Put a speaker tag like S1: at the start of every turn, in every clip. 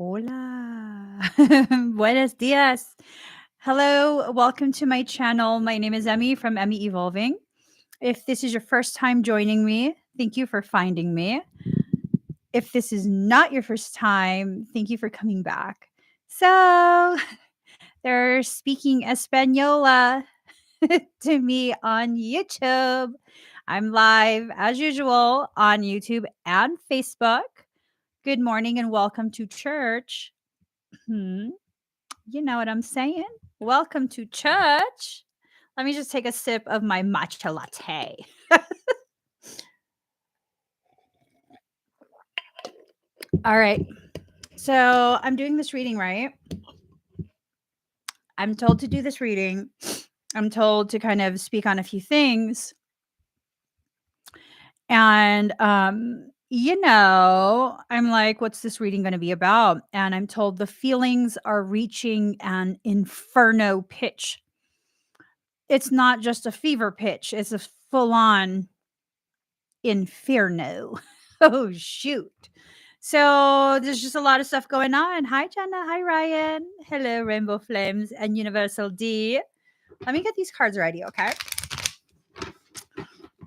S1: Hola. Buenos dias. Hello. Welcome to my channel. My name is Emmie from Emmie Evolving. If this is your first time joining me, thank you for finding me. If this is not your first time, thank you for coming back. So, they're speaking Española to me on YouTube. I'm live as usual on YouTube and Facebook. Good morning and welcome to church. Hmm. You know what I'm saying? Welcome to church. Let me just take a sip of my matcha latte. All right. So I'm doing this reading, right? I'm told to do this reading. I'm told to kind of speak on a few things. And, I'm like, what's this reading going to be about? And I'm told the feelings are reaching an inferno pitch. It's not just a fever pitch, it's a full on inferno. Oh, shoot. So there's just a lot of stuff going on. Hi, Jenna. Hi, Ryan. Hello, Rainbow Flames and Universal D. Let me get these cards ready, okay?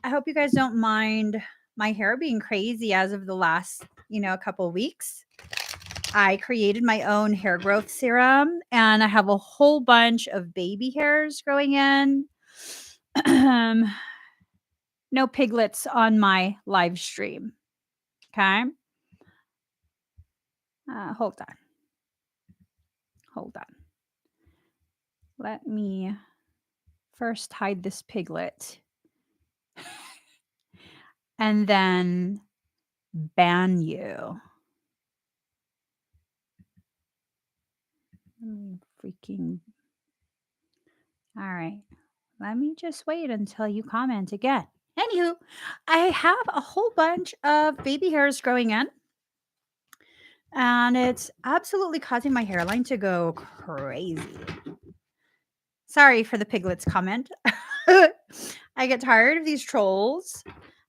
S1: I hope you guys don't mind my hair being crazy as of the last, couple weeks. I created my own hair growth serum and I have a whole bunch of baby hairs growing in. No piglets on my live stream. Okay. Hold on. Let me first hide this piglet and then ban you. Freaking. All right. Let me just wait until you comment again. Anywho, I have a whole bunch of baby hairs growing in. And it's absolutely causing my hairline to go crazy. Sorry for the piglets comment. I get tired of these trolls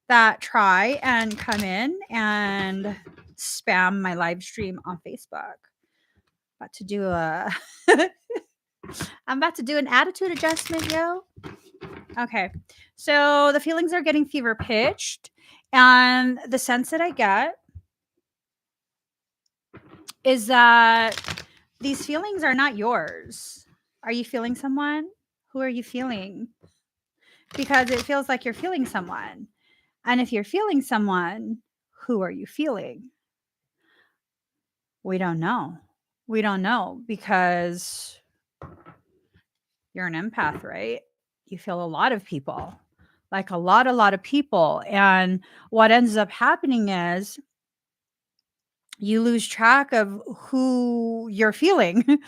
S1: that try and come in and spam my live stream on Facebook. I'm about to do an attitude adjustment, yo. Okay. So the feelings are getting fever pitched, and the sense that I get is that these feelings are not yours. Are you feeling someone? Who are you feeling? Because it feels like you're feeling someone. And if you're feeling someone, who are you feeling? We don't know. We don't know because you're an empath, right? You feel a lot of people, like a lot of people. And what ends up happening is you lose track of who you're feeling.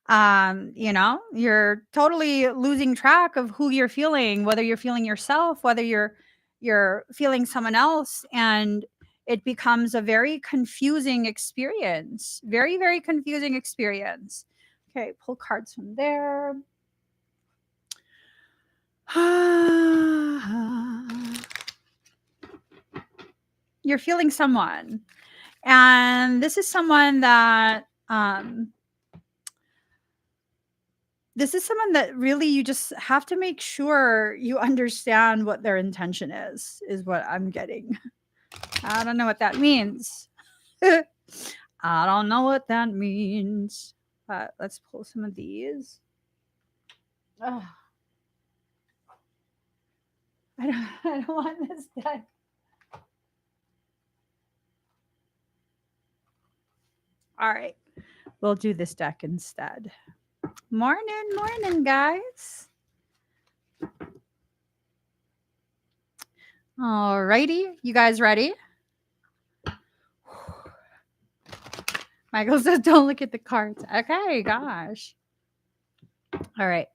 S1: You're totally losing track of who you're feeling, whether you're feeling yourself, whether you're feeling someone else, and it becomes a very confusing experience. Very, very confusing experience. Okay, pull cards from there. You're feeling someone. And this is someone that really you just have to make sure you understand what their intention is what I'm getting. I don't know what that means. I don't know what that means. But let's pull some of these. Ugh. I don't want this deck. All right. We'll do this deck instead. Morning, guys. All righty. You guys ready? Michael says, don't look at the cards. Okay, gosh. All right.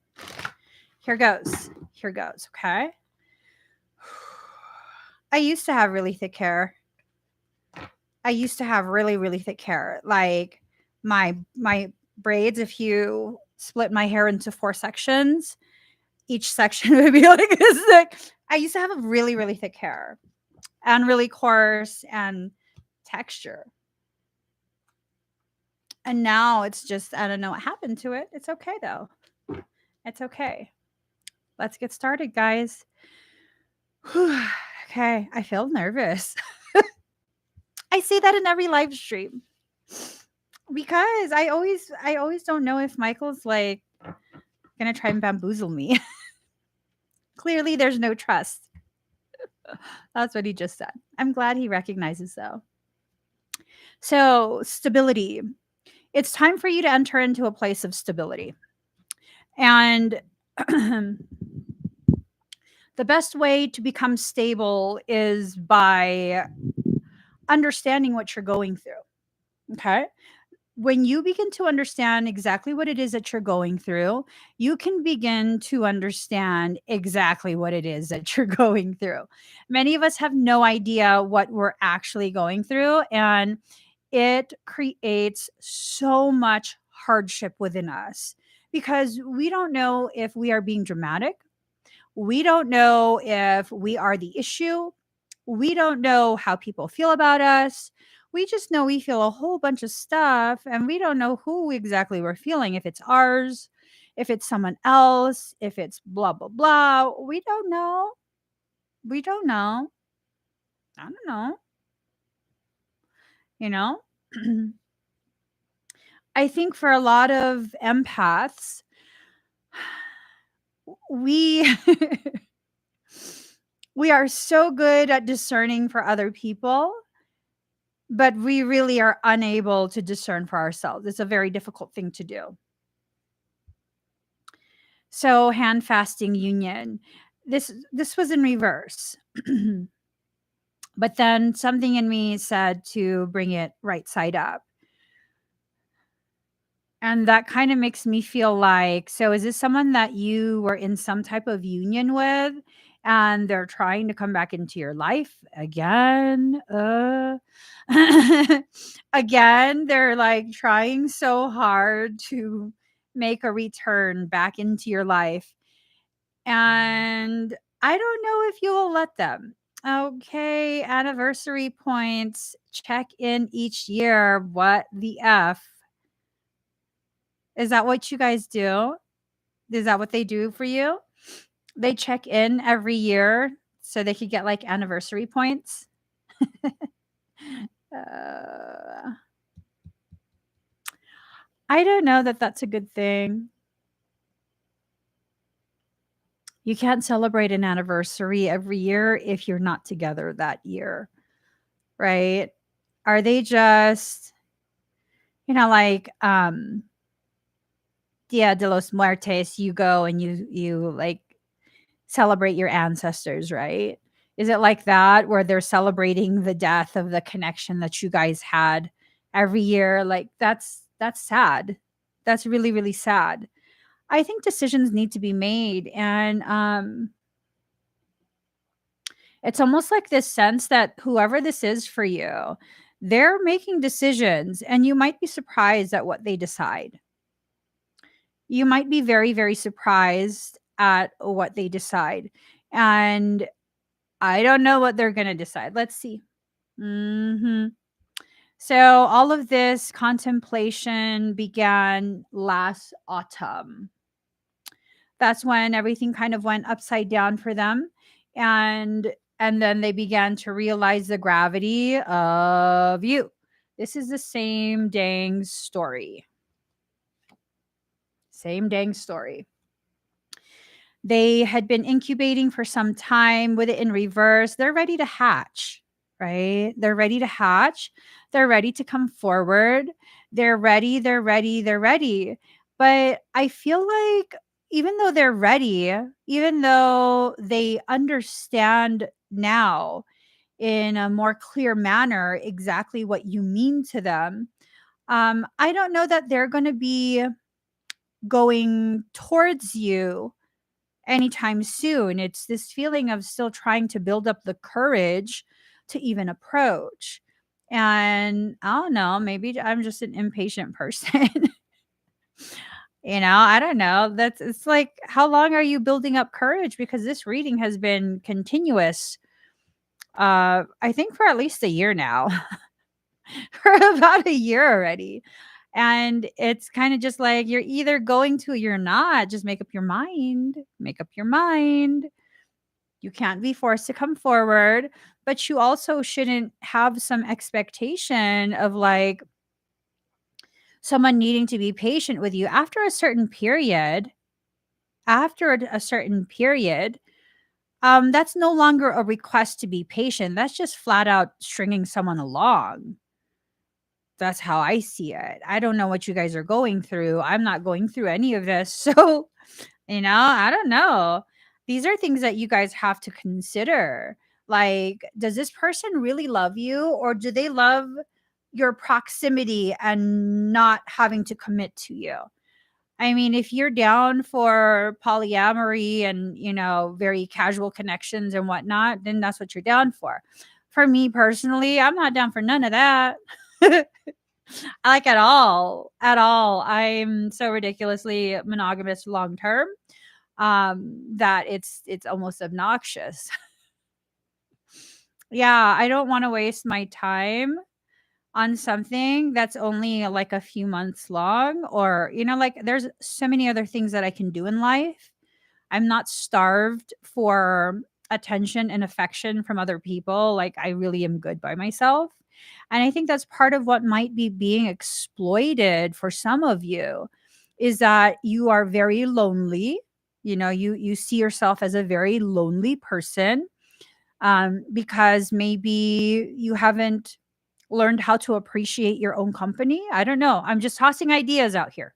S1: Here goes. Okay. I used to have really thick hair. I used to have really, really thick hair. Like my braids, if you split my hair into 4 sections, each section would be like this thick. I used to have a really, really thick hair and really coarse and texture. And now it's just, I don't know what happened to it. It's okay though. It's okay. Let's get started, guys. Okay, I feel nervous. I say that in every live stream because I always don't know if Michael's like gonna try and bamboozle me. Clearly, there's no trust. That's what he just said. I'm glad he recognizes though. So, stability. It's time for you to enter into a place of stability. And the best way to become stable is by understanding what you're going through. Okay. When you begin to understand exactly what it is that you're going through, you can begin to understand exactly what it is that you're going through. Many of us have no idea what we're actually going through, and it creates so much hardship within us because we don't know if we are being dramatic. We don't know if we are the issue. We don't know how people feel about us. We just know we feel a whole bunch of stuff and we don't know who exactly we're feeling, if it's ours, if it's someone else, if it's blah, blah, blah. We don't know. We don't know. I don't know. You know? I think for a lot of empaths, we we are so good at discerning for other people, but we really are unable to discern for ourselves. It's a very difficult thing to do. So hand fasting union. This was in reverse. But then something in me said to bring it right side up. And that kind of makes me feel like, so is this someone that you were in some type of union with and they're trying to come back into your life again? Again, they're like trying so hard to make a return back into your life. And I don't know if you will let them. Okay, anniversary points, check in each year. What the F? Is that what you guys do? Is that what they do for you? They check in every year so they could get like anniversary points. uh, I don't know that that's a good thing. You can't celebrate an anniversary every year if you're not together that year, right? Are they just, like Dia de los Muertes, you go and you like celebrate your ancestors, right? Is it like that where they're celebrating the death of the connection that you guys had every year? Like that's sad. That's really really sad. I think decisions need to be made, and it's almost like this sense that whoever this is for you, they're making decisions and you might be surprised at what they decide. You might be very very surprised at what they decide. And I don't know what they're going to decide. Let's see. So all of this contemplation began last autumn. That's when everything kind of went upside down for them, and then they began to realize the gravity of you. This is the same dang story. Same dang story. They had been incubating for some time with it in reverse. They're ready to hatch, right? They're ready to hatch. They're ready to come forward. They're ready. They're ready. They're ready. But I feel like even though they're ready, even though they understand now in a more clear manner exactly what you mean to them, I don't know that they're going to be going towards you anytime soon. It's this feeling of still trying to build up the courage to even approach. And I don't know, maybe I'm just an impatient person. I don't know. It's like, how long are you building up courage? Because this reading has been continuous. I think for at least a year now. For about a year already. And it's kind of just like you're either going to or you're not. Just make up your mind. Make up your mind. You can't be forced to come forward, but you also shouldn't have some expectation of like someone needing to be patient with you after a certain period. After a certain period, that's no longer a request to be patient. That's just flat out stringing someone along. That's how I see it. I don't know what you guys are going through. I'm not going through any of this. So, I don't know. These are things that you guys have to consider. Like, does this person really love you, or do they love your proximity and not having to commit to you? I mean, if you're down for polyamory and, very casual connections and whatnot, then that's what you're down for. For me personally, I'm not down for none of that. Like at all. I'm so ridiculously monogamous long term that it's almost obnoxious. Yeah, I don't want to waste my time on something that's only like a few months long, or like there's so many other things that I can do in life. I'm not starved for attention and affection from other people. Like, I really am good by myself. And I think that's part of what might be being exploited for some of you, is that you are very lonely. You see yourself as a very lonely person, because maybe you haven't learned how to appreciate your own company. I don't know. I'm just tossing ideas out here.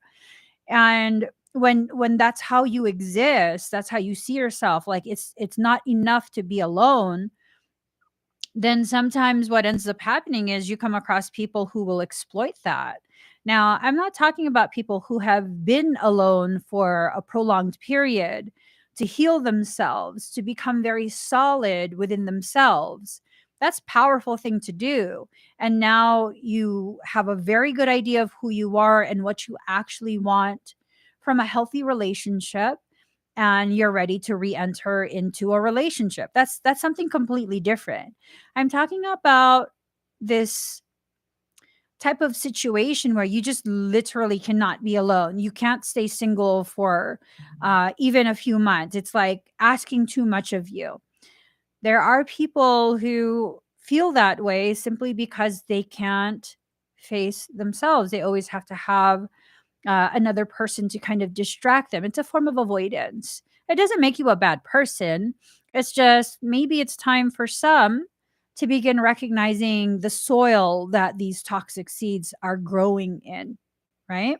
S1: And when that's how you exist, that's how you see yourself, like it's not enough to be alone, then sometimes what ends up happening is you come across people who will exploit that. Now, I'm not talking about people who have been alone for a prolonged period to heal themselves, to become very solid within themselves. That's a powerful thing to do. And now you have a very good idea of who you are and what you actually want from a healthy relationship, and you're ready to re-enter into a relationship. That's something completely different. I'm talking about this type of situation where you just literally cannot be alone. You can't stay single for even a few months. It's like asking too much of you. There are people who feel that way simply because they can't face themselves. They always have to have another person to kind of distract them. It's a form of avoidance. It doesn't make you a bad person. It's just maybe it's time for some to begin recognizing the soil that these toxic seeds are growing in, right?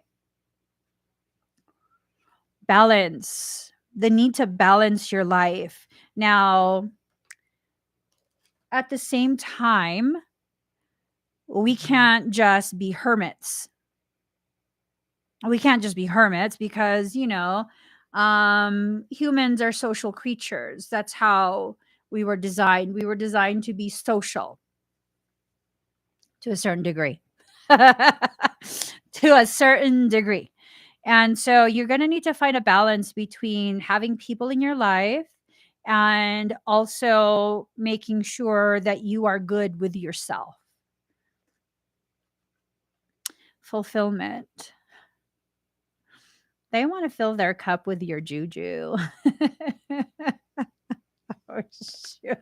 S1: Balance, the need to balance your life. Now, at the same time, we can't just be hermits. We can't just be hermits because, humans are social creatures. That's how we were designed to be social to a certain degree. To a certain degree. And so you're going to need to find a balance between having people in your life and also making sure that you are good with yourself. Fulfillment. They want to fill their cup with your juju. Oh, shoot.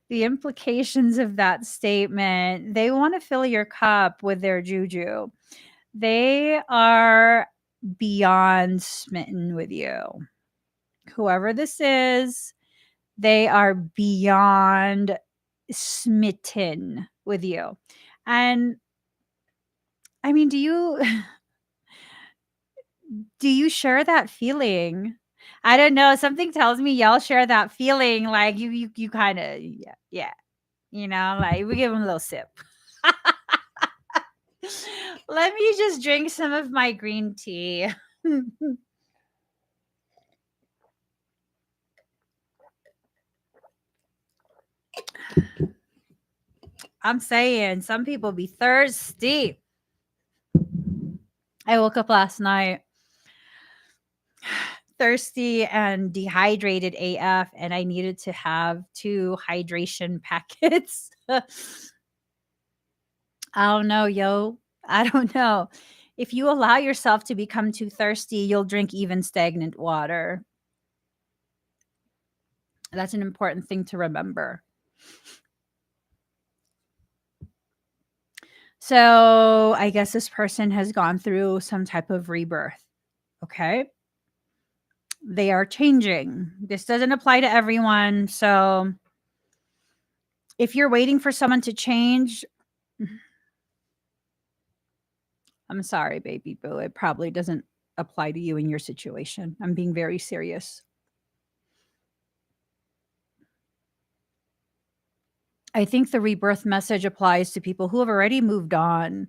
S1: The implications of that statement, they want to fill your cup with their juju. They are beyond smitten with you. Whoever this is, they are beyond smitten with you. And I mean, do you share that feeling? I don't know. Something tells me y'all share that feeling. Like you kind of, yeah, yeah. Like we give them a little sip. Let me just drink some of my green tea. I'm saying some people be thirsty. I woke up last night thirsty and dehydrated AF, and I needed to have 2 hydration packets. I don't know, yo. I don't know. If you allow yourself to become too thirsty, you'll drink even stagnant water. That's an important thing to remember. So I guess this person has gone through some type of rebirth. Okay. They are changing. This doesn't apply to everyone. So if you're waiting for someone to change, I'm sorry, baby boo. It probably doesn't apply to you in your situation. I'm being very serious. I think the rebirth message applies to people who have already moved on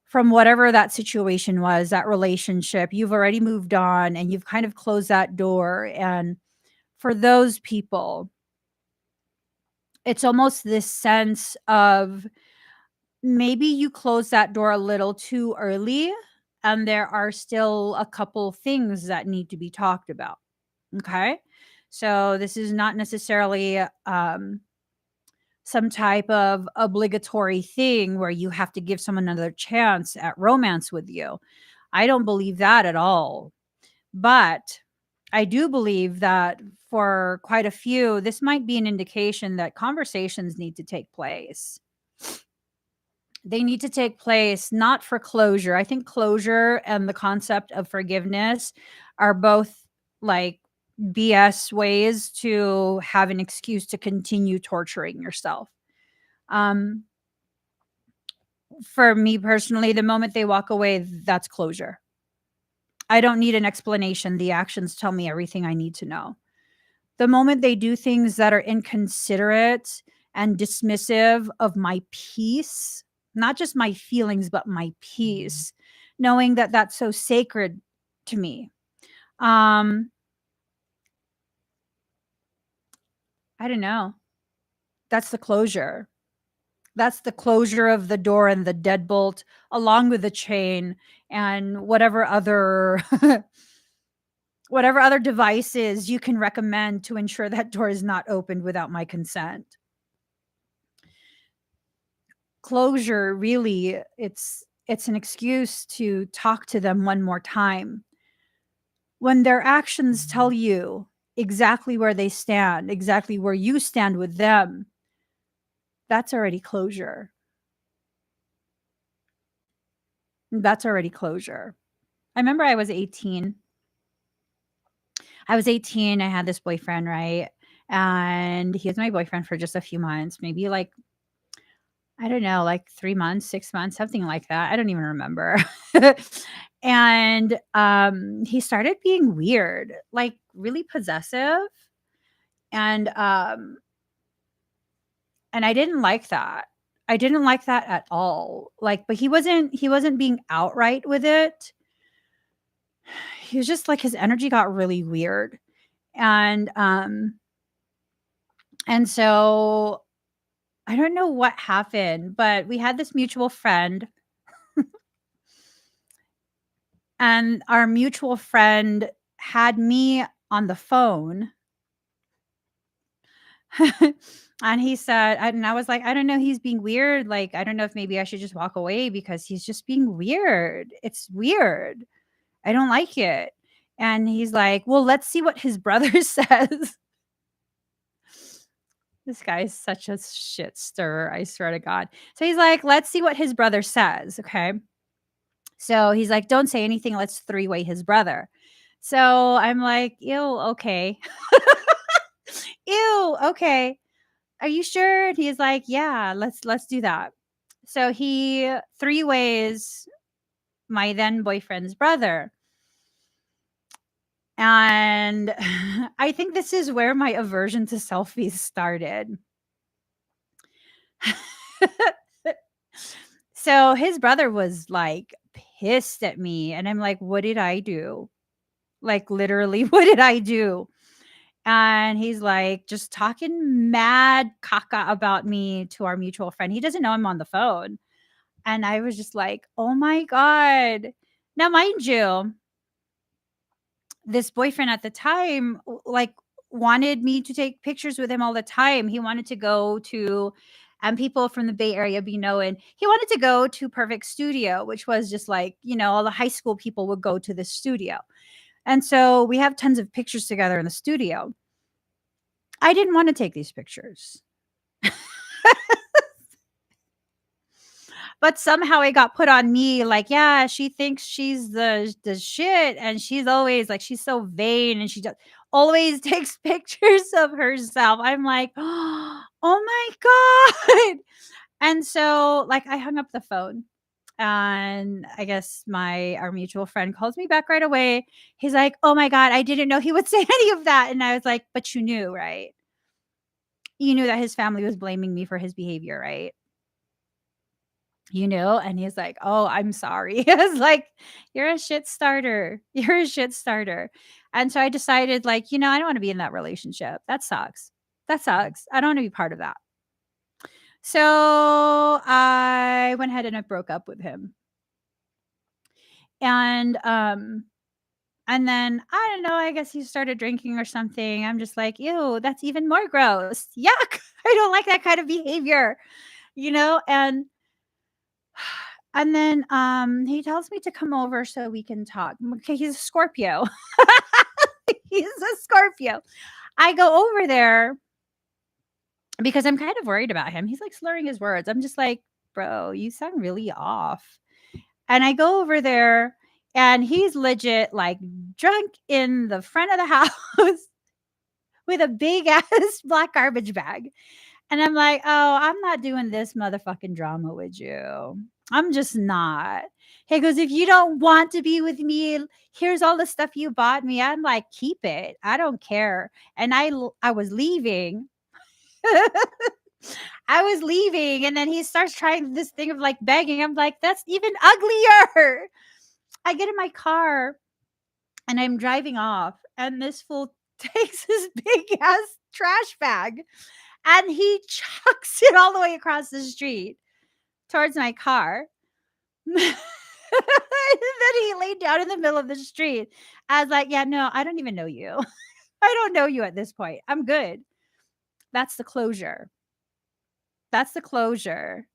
S1: from whatever that situation was, that relationship. You've already moved on and you've kind of closed that door. And for those people, it's almost this sense of maybe you closed that door a little too early and there are still a couple things that need to be talked about. Okay. So this is not necessarily some type of obligatory thing where you have to give someone another chance at romance with you. I don't believe that at all. But I do believe that for quite a few, this might be an indication that conversations need to take place. They need to take place not for closure. I think closure and the concept of forgiveness are both like BS ways to have an excuse to continue torturing yourself. Um, for me personally, the moment they walk away, that's closure. I don't need an explanation. The actions tell me everything I need to know. The moment they do things that are inconsiderate and dismissive of my peace, not just my feelings, but my peace, knowing that that's so sacred to me. Um, I don't know. That's the closure. That's the closure of the door and the deadbolt, along with the chain and whatever other devices you can recommend to ensure that door is not opened without my consent. Closure, really, it's an excuse to talk to them one more time. When their actions tell you exactly where they stand, exactly where you stand with them, that's already closure. That's already closure. I remember I was 18. I was 18, I had this boyfriend, right? And he was my boyfriend for just a few months, maybe like, I don't know, like 3 months, 6 months, something like that. I don't even remember. And, he started being weird, like, really possessive, and, um and I didn't like that. I didn't like that at all. Like, but he wasn't being outright with it. He was just like his energy got really weird. And, and so I don't know what happened, but we had this mutual friend, and our mutual friend had me on the phone. And he said, and I was like, I don't know, he's being weird. Like, I don't know if maybe I should just walk away because he's just being weird. It's weird. I don't like it. And he's like, well, let's see what his brother says. This guy is such a shit stirrer, I swear to God. So he's like, let's see what his brother says. Okay. So he's like, don't say anything. Let's three-way his brother. So I'm like, ew, okay. Ew, okay. Are you sure? And he's like, yeah, let's do that. So he three ways my then boyfriend's brother. And I think this is where my aversion to selfies started. So his brother was like pissed at me. And I'm like, what did I do? Like, literally, what did I do? And he's like just talking mad caca about me to our mutual friend. He doesn't know I'm on the phone. And I was just like, oh my God. Now, mind you, this boyfriend at the time, like, wanted me to take pictures with him all the time. He wanted to go to And people from the Bay Area be knowing he wanted to go to Perfect Studio, which was just like, all the high school people would go to this studio. And so we have tons of pictures together in the studio. I didn't want to take these pictures. But somehow it got put on me like, yeah, she thinks she's the shit, and she's always like, she's so vain, and she just always takes pictures of herself. I'm like, oh my god. And so like I hung up the phone, and I guess our mutual friend calls me back right away. He's like, oh my god, I didn't know he would say any of that. And I was like, but you knew, right? You knew that his family was blaming me for his behavior, right? And he's like, "Oh, I'm sorry." I was like, "You're a shit starter. You're a shit starter." And so I decided, like, I don't want to be in that relationship. That sucks. That sucks. I don't want to be part of that. So I went ahead and I broke up with him. And then I don't know, I guess he started drinking or something. I'm just like, ew, that's even more gross. Yuck. I don't like that kind of behavior, and then he tells me to come over so we can talk. Okay, he's a Scorpio. He's a Scorpio. I go over there because I'm kind of worried about him. He's like slurring his words. I'm just like, bro, you sound really off. And I go over there and he's legit like drunk in the front of the house with a big ass black garbage bag. And I'm like, oh, I'm not doing this motherfucking drama with you. I'm just not. He goes, if you don't want to be with me, here's all the stuff you bought me. I'm like, keep it. I don't care. And I was leaving. I was leaving. And then he starts trying this thing of like begging. I'm like, that's even uglier. I get in my car and I'm driving off. And this fool takes his big ass trash bag and he chucks it all the way across the street towards my car. And then he laid down in the middle of the street. I was like, yeah, no, I don't even know you. I don't know you at this point. I'm good. That's the closure. That's the closure.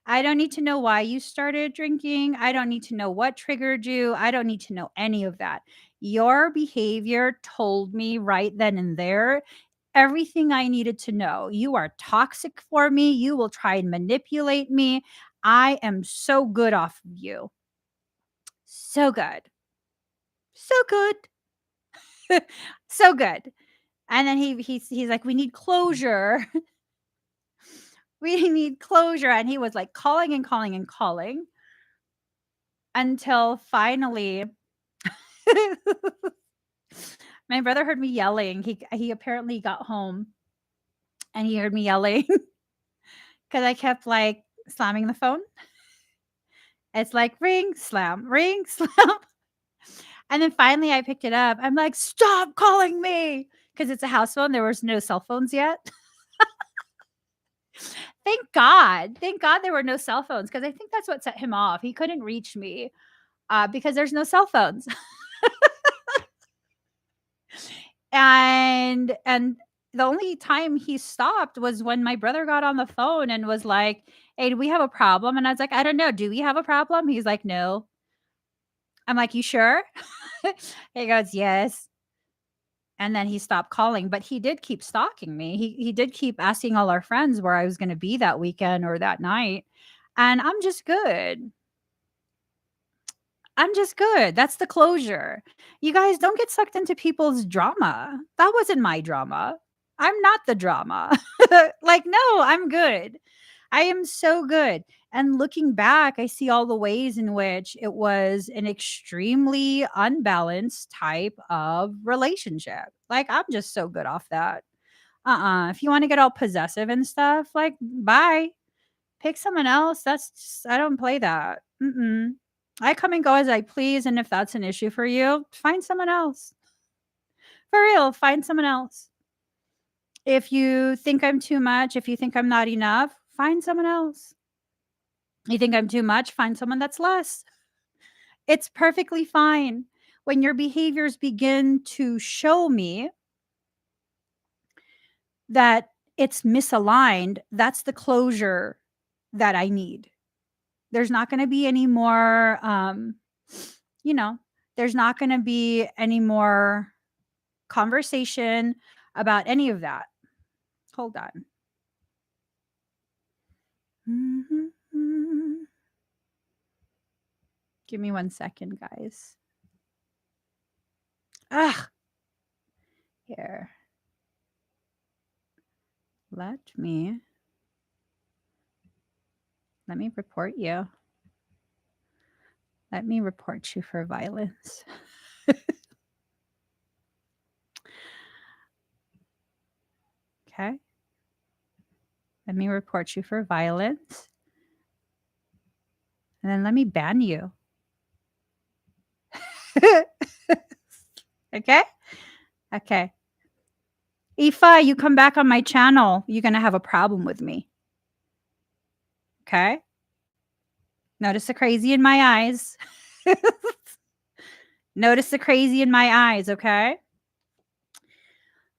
S1: I don't need to know why you started drinking. I don't need to know what triggered you. I don't need to know any of that. Your behavior told me right then and there everything I needed to know. You are toxic for me. You will try and manipulate me. I am so good off of you. So good. So good. So good. And then he's like, we need closure. We need closure. And he was like calling and calling and calling until finally my brother heard me yelling. He apparently got home and he heard me yelling because I kept like slamming the phone. It's like ring, slam, ring, slam. And then finally I picked it up. I'm like, stop calling me. Because it's a house phone. There was no cell phones yet. Thank God. Thank God there were no cell phones. Because I think that's what set him off. He couldn't reach me because there's no cell phones. And the only time he stopped was when my brother got on the phone and was like, hey, do we have a problem? And I was like, I don't know. Do we have a problem? He's like, no. I'm like, you sure? He goes, yes. And then he stopped calling, but he did keep stalking me. He did keep asking all our friends where I was going to be that weekend or that night. And I'm just good. I'm just good. That's the closure. You guys don't get sucked into people's drama. That wasn't my drama. I'm not the drama. Like, no, I'm good. I am so good. And looking back, I see all the ways in which it was an extremely unbalanced type of relationship. Like, I'm just so good off that. If you want to get all possessive and stuff, like, bye. Pick someone else. That's just, I don't play that. Mm-mm. I come and go as I please. And if that's an issue for you, find someone else. For real, find someone else. If you think I'm too much, if you think I'm not enough, find someone else. You think I'm too much, find someone that's less. It's perfectly fine. When your behaviors begin to show me that it's misaligned. That's the closure that I need. There's not going to be any more, you know, there's not going to be any more conversation about any of that. Hold on. Give me 1 second, guys. Ugh. Here. Let me report you. Let me report you for violence. Okay. Let me report you for violence. And then let me ban you. Okay? Okay. Aoife, you come back on my channel, you're going to have a problem with me. Okay? Notice the crazy in my eyes. Notice the crazy in my eyes, okay?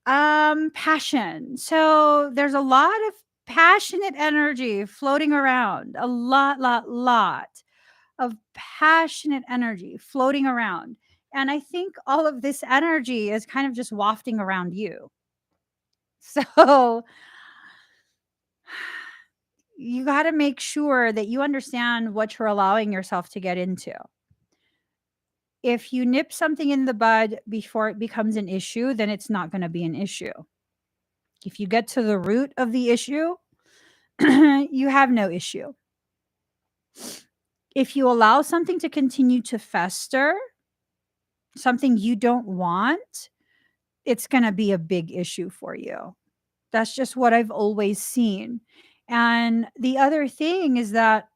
S1: Passion. So there's a lot of passionate energy floating around. A lot of passionate energy floating around. And I think all of this energy is kind of just wafting around you. So you got to make sure that you understand what you're allowing yourself to get into. If you nip something in the bud before it becomes an issue, then it's not going to be an issue. If you get to the root of the issue, you have no issue. If you allow something to continue to fester, something you don't want, it's going to be a big issue for you. That's just what I've always seen. And the other thing is that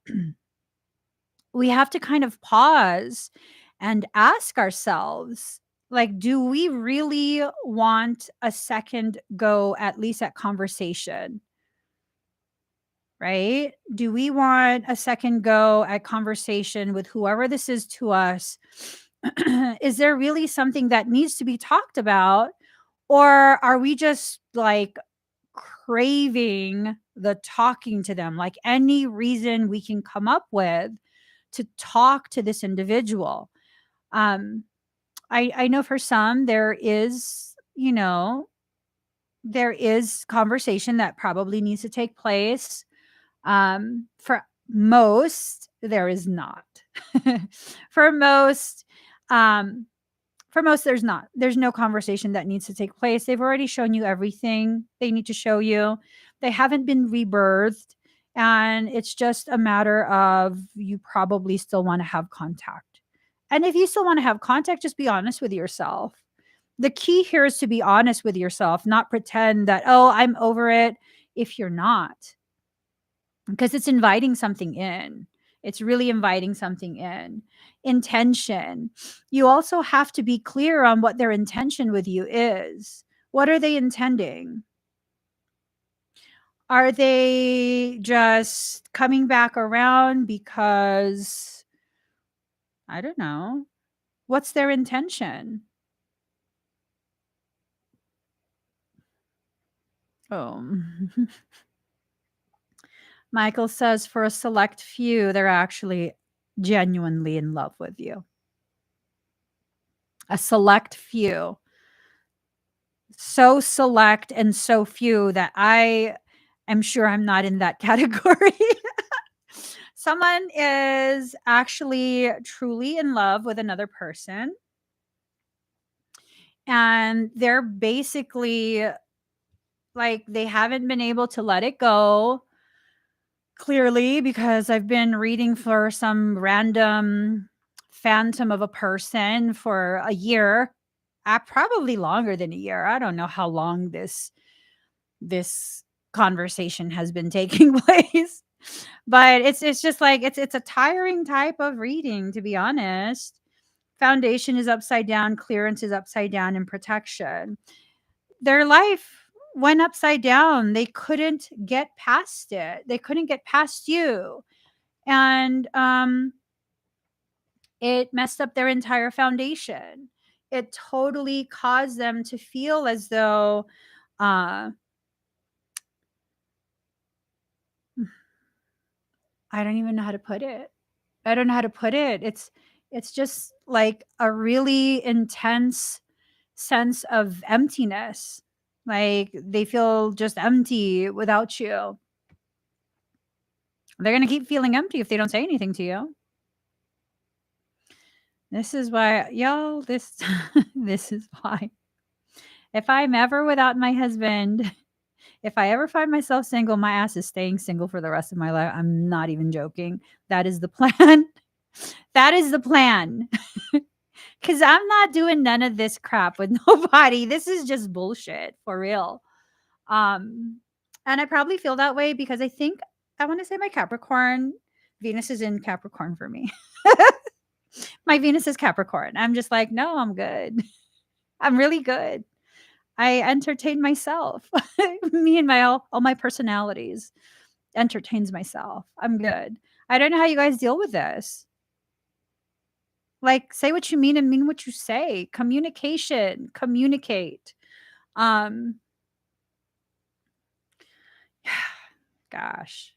S1: we have to kind of pause and ask ourselves, like, do we really want a second go, at least at conversation? Right? Do we want a second go at conversation with whoever this is to us? Is there really something that needs to be talked about? Or are we just like craving the talking to them, like any reason we can come up with to talk to this individual? I know for some there is, there is conversation that probably needs to take place. For most, there is not. For most, there's not. There's no conversation that needs to take place. They've already shown you everything they need to show you. They haven't been rebirthed. And it's just a matter of you probably still want to have contact. And if you still want to have contact, just be honest with yourself. The key here is to be honest with yourself, not pretend that, oh, I'm over it, if you're not. Because it's inviting something in. It's really inviting something in. Intention. You also have to be clear on what their intention with you is. What are they intending? Are they just coming back around because, I don't know, what's their intention? Oh. Michael says for a select few, they're actually genuinely in love with you. A select few. So select and so few that I am sure I'm not in that category. Someone is actually truly in love with another person. And they're basically like, they haven't been able to let it go. Clearly, because I've been reading for some random phantom of a person for a year, probably longer than a year. I don't know how long this conversation has been taking place, but it's just like it's a tiring type of reading, to be honest. Foundation is upside down, clearance is upside down, and protection. Their life went upside down. They couldn't get past it. They couldn't get past you. And it messed up their entire foundation. It totally caused them to feel as though I don't even know how to put it. I don't know how to put it. It's just like a really intense sense of emptiness. Like they feel just empty without you. They're going to keep feeling empty if they don't say anything to you. This is why, y'all, this this is why. If I'm ever without my husband, if I ever find myself single, my ass is staying single for the rest of my life. I'm not even joking. That is the plan. That is the plan. Cuz I'm not doing none of this crap with nobody. This is just bullshit for real. Um and I probably feel that way because I think I want to say my Capricorn Venus is in Capricorn for me. My Venus is Capricorn. I'm just like, no, I'm good. I'm really good. I entertain myself. Me and my all my personalities entertains myself. I'm good. I don't know how you guys deal with this. Like say what you mean and mean what you say. Communication, communicate. Um gosh.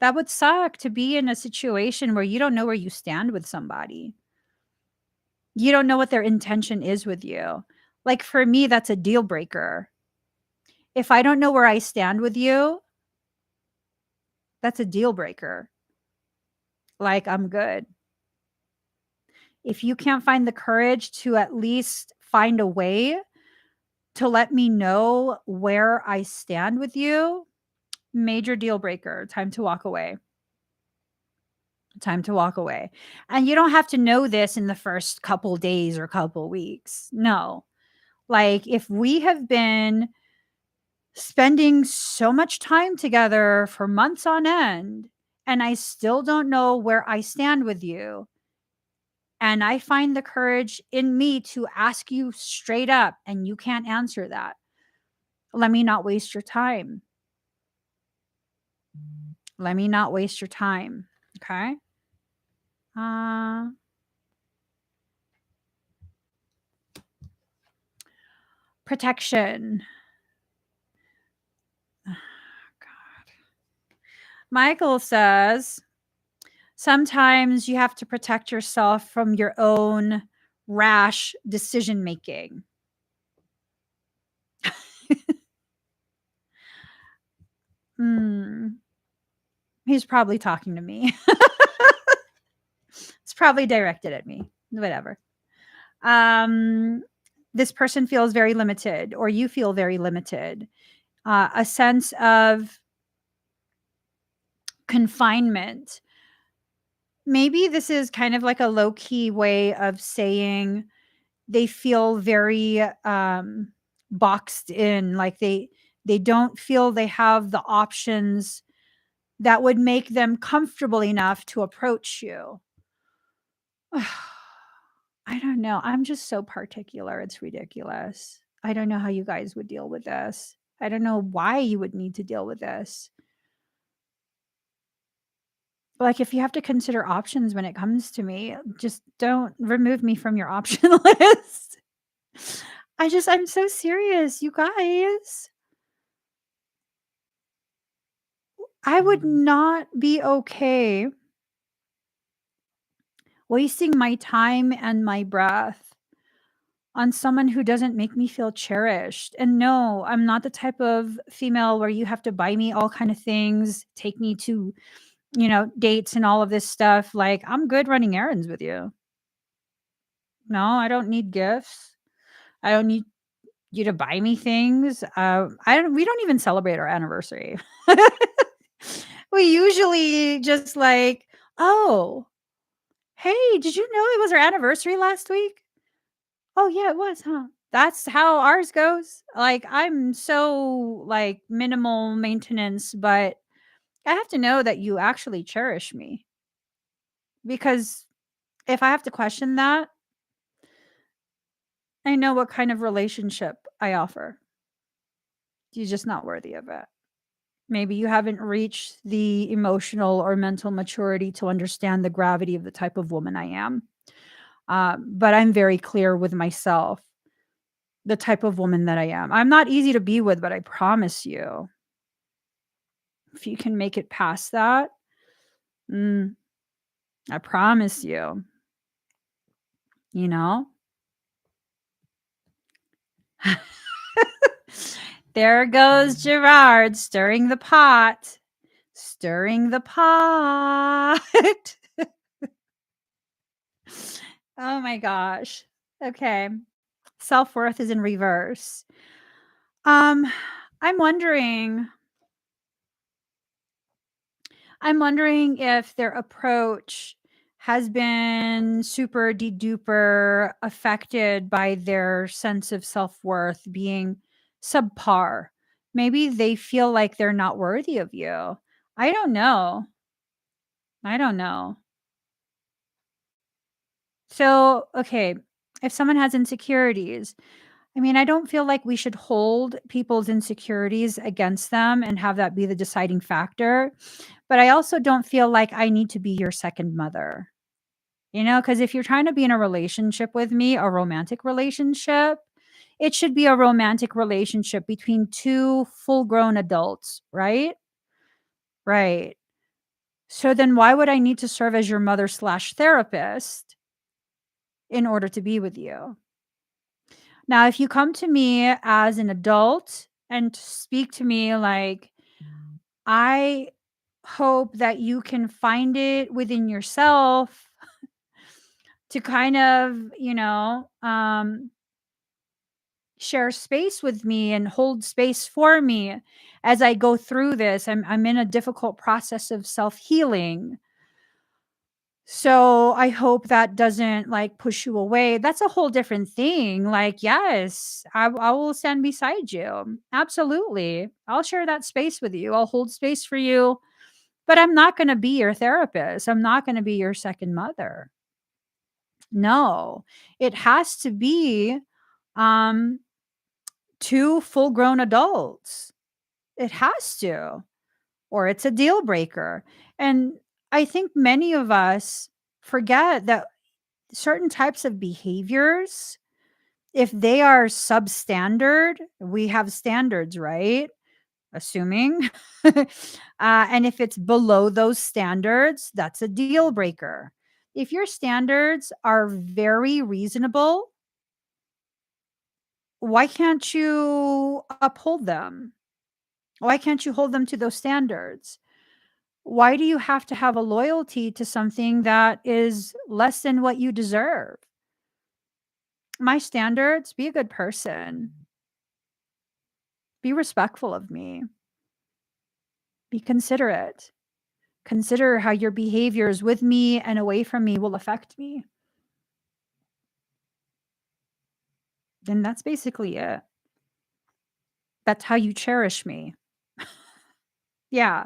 S1: That would suck to be in a situation where you don't know where you stand with somebody. You don't know what their intention is with you. Like for me that's a deal breaker. If I don't know where I stand with you, that's a deal breaker. Like, I'm good. If you can't find the courage to at least find a way to let me know where I stand with you, major deal breaker. Time to walk away. Time to walk away. And you don't have to know this in the first couple days or couple weeks. No. Like, if we have been spending so much time together for months on end, and I still don't know where I stand with you, and I find the courage in me to ask you straight up, and you can't answer that, let me not waste your time. Let me not waste your time. Okay. Uh, Protection. God. Michael says, sometimes you have to protect yourself from your own rash decision making. Hmm. He's probably talking to me. It's probably directed at me. Whatever. Um, this person feels very limited, or you feel very limited. A sense of confinement. Maybe this is kind of like a low key way of saying they feel very boxed in, like they don't feel they have the options that would make them comfortable enough to approach you. I don't know. I'm just so particular. It's ridiculous. I don't know how you guys would deal with this. I don't know why you would need to deal with this. Like, if you have to consider options when it comes to me, just don't remove me from your option list. I'm so serious, you guys. I would not be okay wasting my time and my breath on someone who doesn't make me feel cherished. And no, I'm not the type of female where you have to buy me all kind of things, take me to, dates and all of this stuff. Like, I'm good running errands with you. No, I don't need gifts. I don't need you to buy me things. We don't even celebrate our anniversary. We usually just like, "Oh, hey, did you know it was our anniversary last week?" "Oh, yeah, it was, huh?" That's how ours goes. Like, I'm so, like, minimal maintenance, but I have to know that you actually cherish me, because if I have to question that, I know what kind of relationship I offer. You're just not worthy of it. Maybe you haven't reached the emotional or mental maturity to understand the gravity of the type of woman I am. But I'm very clear with myself, the type of woman that I am. I'm not easy to be with, but I promise you, if you can make it past that, Mm, I promise you, you know? There goes Gerard stirring the pot. Stirring the pot. Oh my gosh. Okay. Self-worth is in reverse. Um, I'm wondering I'm wondering if their approach has been super de-duper affected by their sense of self-worth being subpar. Maybe they feel like they're not worthy of you. I don't know. I don't know. So, okay, if someone has insecurities, I mean, I don't feel like we should hold people's insecurities against them and have that be the deciding factor. But I also don't feel like I need to be your second mother, because if you're trying to be in a relationship with me, a romantic relationship, it should be a romantic relationship between two full grown adults, right? Right. So then why would I need to serve as your mother slash therapist in order to be with you? Now, if you come to me as an adult and speak to me like, I hope that you can find it within yourself to kind of, share space with me and hold space for me as I go through this. I'm in a difficult process of self-healing. So I hope that doesn't like push you away. That's a whole different thing. Like, yes, I will stand beside you. Absolutely. I'll share that space with you. I'll hold space for you, but I'm not going to be your therapist. I'm not going to be your second mother. No, it has to be um, two full grown adults. It has to, or it's a deal breaker. And I think many of us forget that certain types of behaviors, if they are substandard, we have standards, right? Assuming. And if it's below those standards, that's a deal breaker. If your standards are very reasonable, why can't you uphold them? Why can't you hold them to those standards? Why do you have to have a loyalty to something that is less than what you deserve? My standards, be a good person, be respectful of me, be considerate. Consider how your behaviors with me and away from me will affect me. Then that's basically it. That's how you cherish me. Yeah.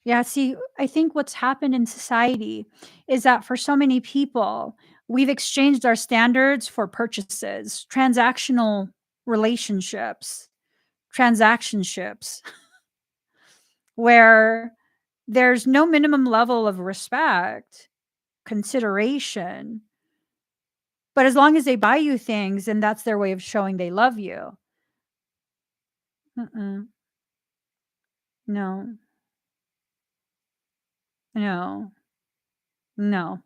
S1: Yeah. See, I think what's happened in society is that for so many people, we've exchanged our standards for purchases, transactional relationships, transactionships, where there's no minimum level of respect, consideration. But as long as they buy you things and that's their way of showing they love you. Mm-mm. No, no, no.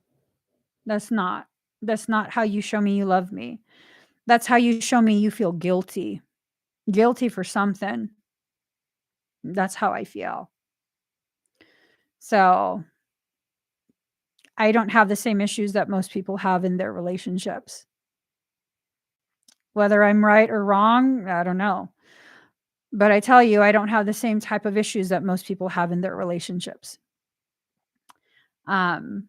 S1: That's not. That's not how you show me you love me. That's how you show me you feel guilty. Guilty for something. That's how I feel. So I don't have the same issues that most people have in their relationships. Whether I'm right or wrong, I don't know. But I tell you, I don't have the same type of issues that most people have in their relationships. Um,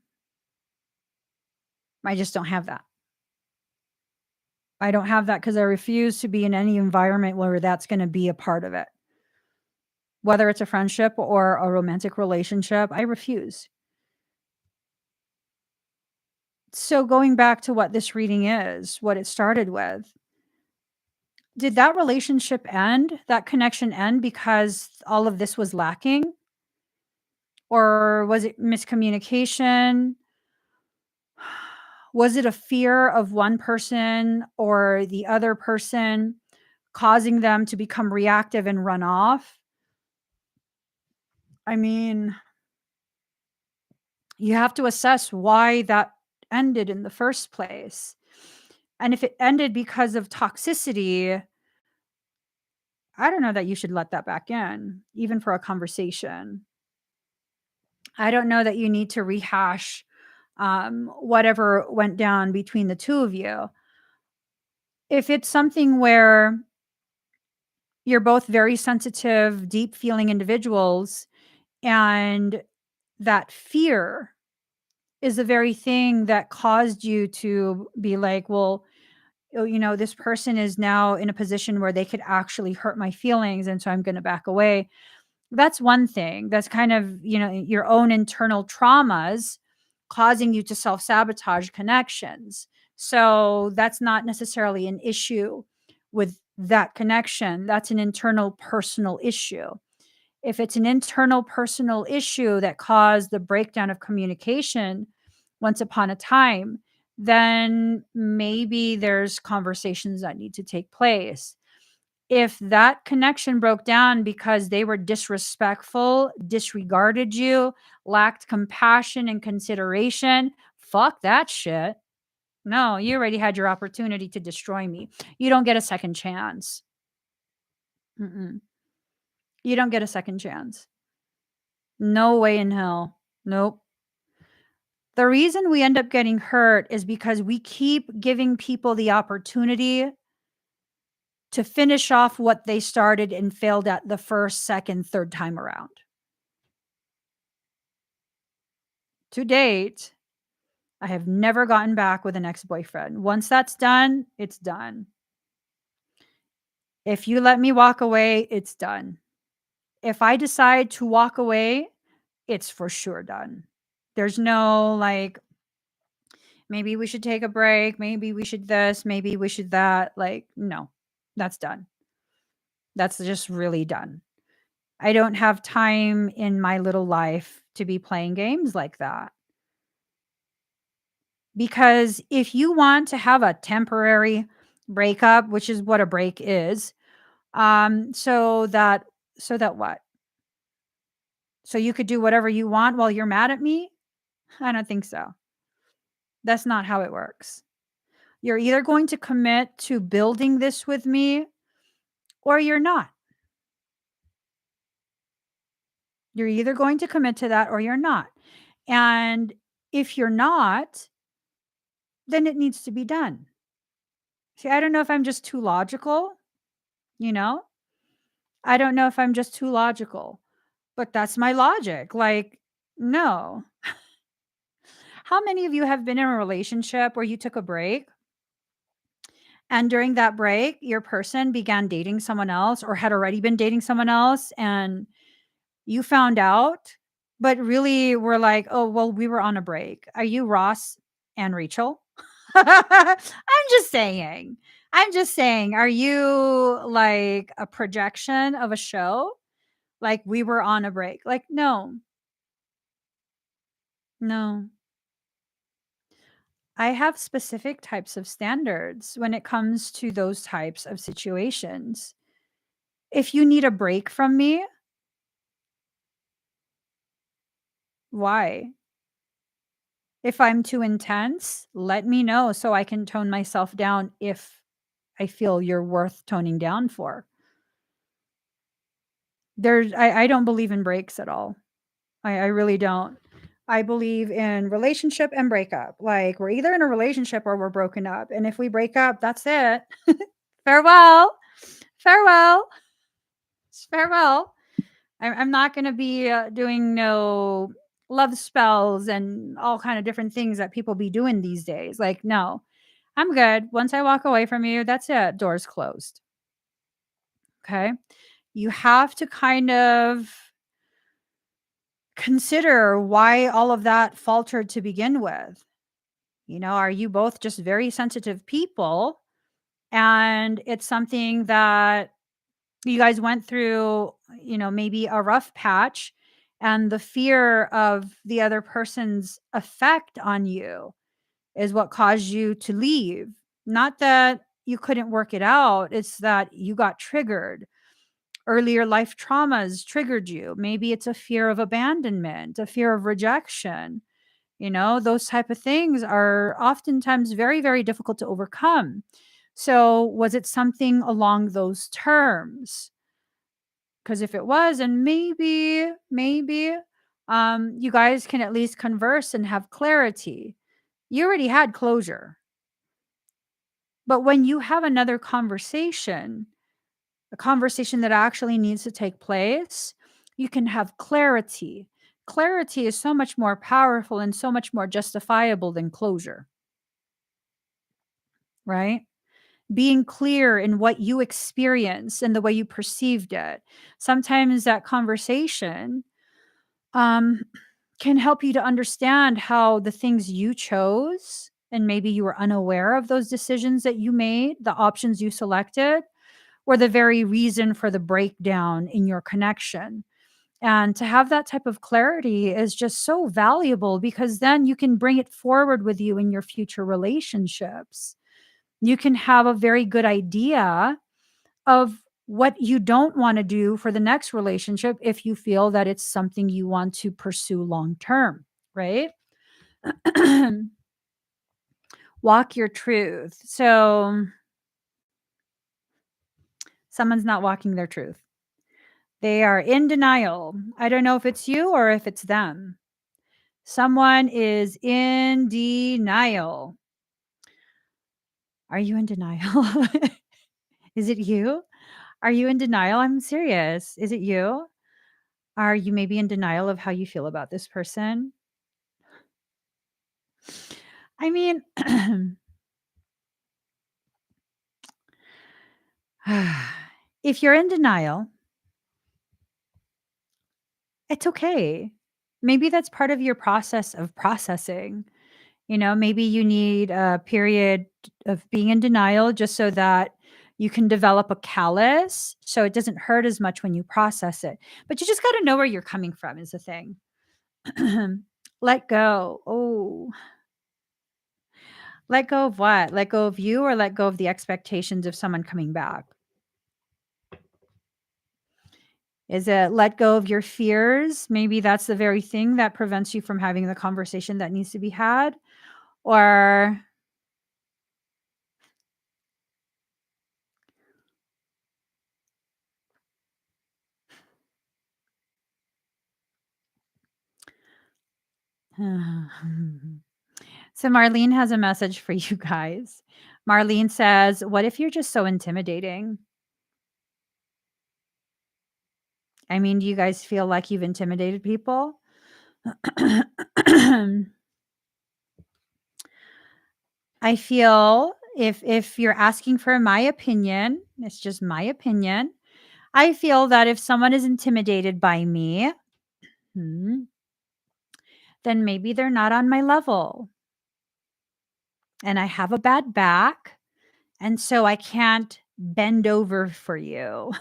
S1: I just don't have that. I don't have that because I refuse to be in any environment where that's going to be a part of it. Whether it's a friendship or a romantic relationship, I refuse. So going back to what this reading is, what it started with, did that relationship end, that connection end because all of this was lacking? Or was it miscommunication? Was it a fear of one person or the other person causing them to become reactive and run off? I mean, You have to assess why that ended in the first place. And if it ended because of toxicity, I don't know that you should let that back in, even for a conversation. I don't know that you need to rehash whatever went down between the two of you. If it's something where you're both very sensitive, deep feeling individuals, and that fear is the very thing that caused you to be like, well, this person is now in a position where they could actually hurt my feelings. And so I'm going to back away. That's one thing. That's kind of, your own internal traumas causing you to self sabotage connections. So that's not necessarily an issue with that connection. That's an internal personal issue. If it's an internal personal issue that caused the breakdown of communication once upon a time, then maybe there's conversations that need to take place. If that connection broke down because they were disrespectful, disregarded you, lacked compassion and consideration, fuck that shit. No, you already had your opportunity to destroy me. You don't get a second chance. Mm-mm. You don't get a second chance. No way in hell. Nope. The reason we end up getting hurt is because we keep giving people the opportunity to finish off what they started and failed at the first, second, third time around. To date, I have never gotten back with an ex-boyfriend. Once that's done, it's done. If you let me walk away, it's done. If I decide to walk away, it's for sure done. There's no like, maybe we should take a break. Maybe we should this. Maybe we should that. Like, no, that's done. That's just really done. I don't have time in my little life to be playing games like that. Because if you want to have a temporary breakup, which is what a break is, so that what? So you could do whatever you want while you're mad at me? I don't think so. That's not how it works. You're either going to commit to building this with me or you're not. You're either going to commit to that or you're not. And if you're not, then it needs to be done. See, I don't know if I'm just too logical, you know? I don't know if I'm just too logical, but that's my logic. Like, no. How many of you have been in a relationship where you took a break and during that break, your person began dating someone else or had already been dating someone else and you found out, but really were like, oh, well, we were on a break. Are you Ross and Rachel? I'm just saying. I'm just saying, are you like a projection of a show? Like we were on a break. Like, no, no. I have specific types of standards when it comes to those types of situations. If you need a break from me, why? If I'm too intense, let me know so I can tone myself down if I feel you're worth toning down for. I don't believe in breaks at all. I really don't. I believe in relationship and breakup. Like we're either in a relationship or we're broken up. And if we break up, that's it. Farewell. Farewell. Farewell. I'm not going to be doing no love spells and all kind of different things that people be doing these days. Like, no, I'm good. Once I walk away from you, that's it. Doors closed. Okay. You have to kind of consider why all of that faltered to begin with. Are you both just very sensitive people? And it's something that you guys went through, maybe a rough patch, and the fear of the other person's effect on you is what caused you to leave. Not that you couldn't work it out, it's that you got triggered. Earlier life traumas triggered you. Maybe it's a fear of abandonment, a fear of rejection. Those type of things are oftentimes very, very difficult to overcome. So, was it something along those terms? Because if it was, and maybe, you guys can at least converse and have clarity. You already had closure. But when you have another conversation, a conversation that actually needs to take place, you can have clarity. Clarity is so much more powerful and so much more justifiable than closure, right? Being clear in what you experienced and the way you perceived it. Sometimes that conversation um, can help you to understand how the things you chose and maybe you were unaware of those decisions that you made, the options you selected, were the very reason for the breakdown in your connection. And to have that type of clarity is just so valuable because then you can bring it forward with you in your future relationships. You can have a very good idea of what you don't want to do for the next relationship if you feel that it's something you want to pursue long term, right? Walk your truth. So, someone's not walking their truth. They are in denial. I don't know if it's you or if it's them. Someone is in denial. Are you in denial? Is it you? Are you in denial? I'm serious. Is it you? Are you maybe in denial of how you feel about this person? I mean, if you're in denial, it's okay. Maybe that's part of your process of processing. Maybe you need a period of being in denial just so that you can develop a callus so it doesn't hurt as much when you process it. But you just got to know where you're coming from, is the thing. Let go. Oh, let go of what? Let go of you or let go of the expectations of someone coming back? Is it let go of your fears? Maybe that's the very thing that prevents you from having the conversation that needs to be had. Or so Marlene has a message for you guys. Marlene says, "What if you're just so intimidating?" I mean, do you guys feel like you've intimidated people? I feel if you're asking for my opinion, it's just my opinion. I feel that if someone is intimidated by me, hmm, then maybe they're not on my level. And I have a bad back, and so I can't bend over for you.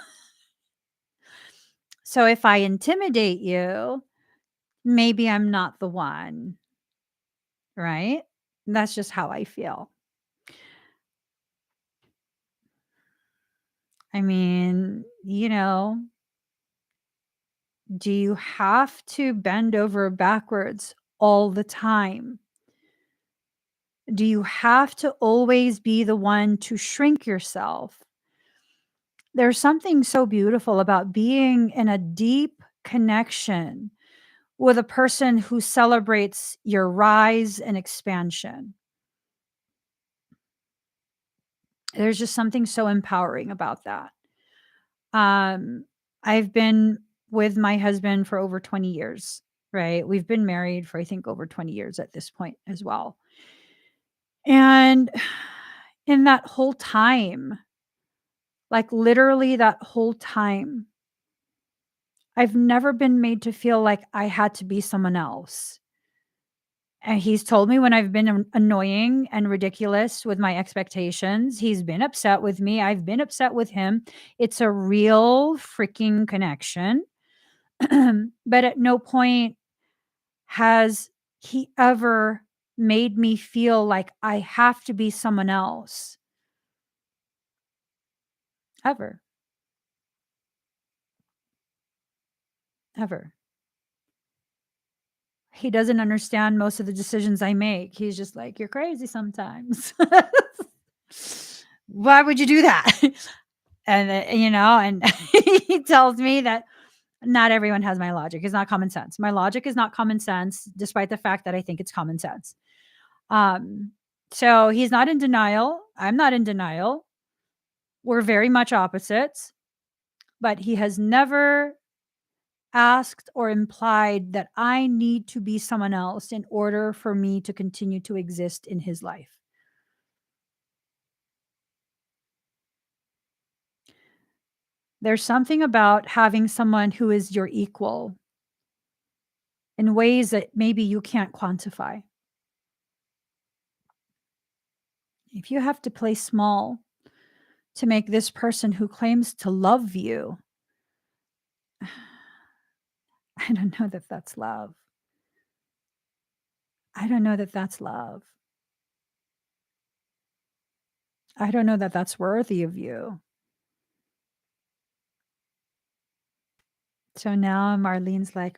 S1: So if I intimidate you, maybe I'm not the one, right? That's just how I feel. I mean, do you have to bend over backwards all the time? Do you have to always be the one to shrink yourself? There's something so beautiful about being in a deep connection with a person who celebrates your rise and expansion. There's just something so empowering about that. Um, I've been with my husband for over 20 years, right? We've been married for, I think, over 20 years at this point as well. And in that whole time, like literally that whole time, I've never been made to feel like I had to be someone else. And he's told me when I've been annoying and ridiculous with my expectations. He's been upset with me. I've been upset with him. It's a real freaking connection. But at no point has he ever made me feel like I have to be someone else. Ever. Ever. He doesn't understand most of the decisions I make. He's just like, "You're crazy sometimes." Why would you do that? And, and he tells me that not everyone has my logic. It's not common sense. My logic is not common sense, despite the fact that I think it's common sense. Um, so he's not in denial. I'm not in denial. We're very much opposites, but he has never asked or implied that I need to be someone else in order for me to continue to exist in his life. There's something about having someone who is your equal in ways that maybe you can't quantify. If you have to play small to make this person who claims to love you, I don't know that that's love. I don't know that that's love. I don't know that that's worthy of you. So now Marlene's like,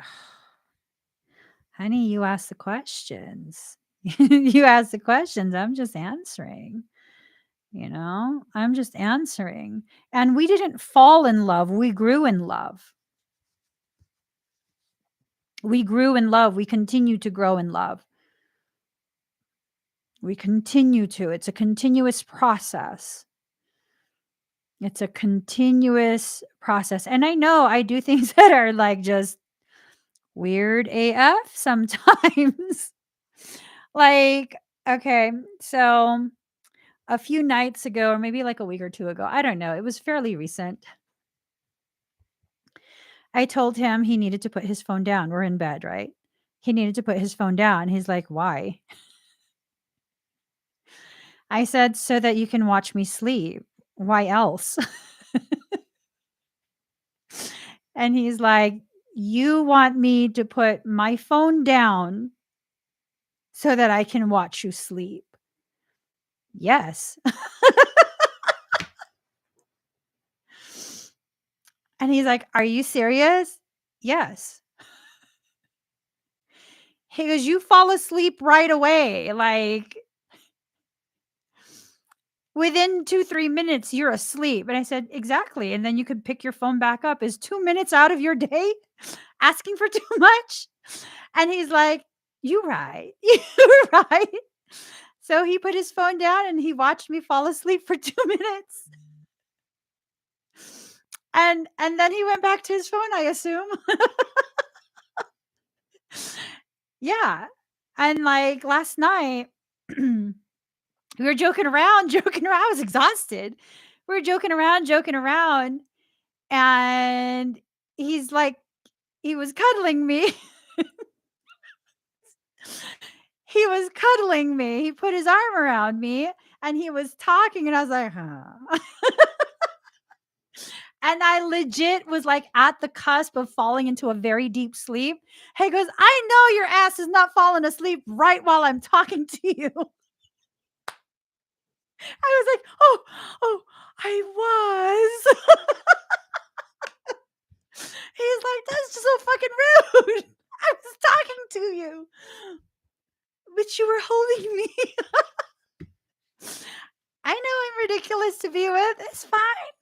S1: honey, you asked the questions. You asked the questions. I'm just answering. I'm just answering. And we didn't fall in love. We grew in love. We grew in love. We continue to grow in love. We continue to. It's a continuous process. It's a continuous process. And I know I do things that are like just weird AF sometimes. Like, okay, so a few nights ago, or maybe like a week or two ago, I don't know, it was fairly recent. I told him he needed to put his phone down. We're in bed, right? He needed to put his phone down. He's like, why? I said, so that you can watch me sleep. Why else? And he's like, you want me to put my phone down so that I can watch you sleep? Yes. And he's like, are you serious? Yes. He goes, you fall asleep right away. Like within 2-3 minutes, you're asleep. And I said, exactly. And then you could pick your phone back up. Is 2 minutes out of your day asking for too much? And he's like, you right. You're right. So he put his phone down and he watched me fall asleep for 2 minutes. And then he went back to his phone, I assume. Yeah. And like last night, we were joking around, joking around. I was exhausted. We were joking around. And he's like, he was cuddling me. He was cuddling me. He put his arm around me and he was talking. And I was like, huh. And I legit was like at the cusp of falling into a very deep sleep. He goes, I know your ass is not falling asleep right while I'm talking to you. I was like, oh, I was. He's like, that's just so fucking rude. I was talking to you, but you were holding me. I know I'm ridiculous to be with. It's fine.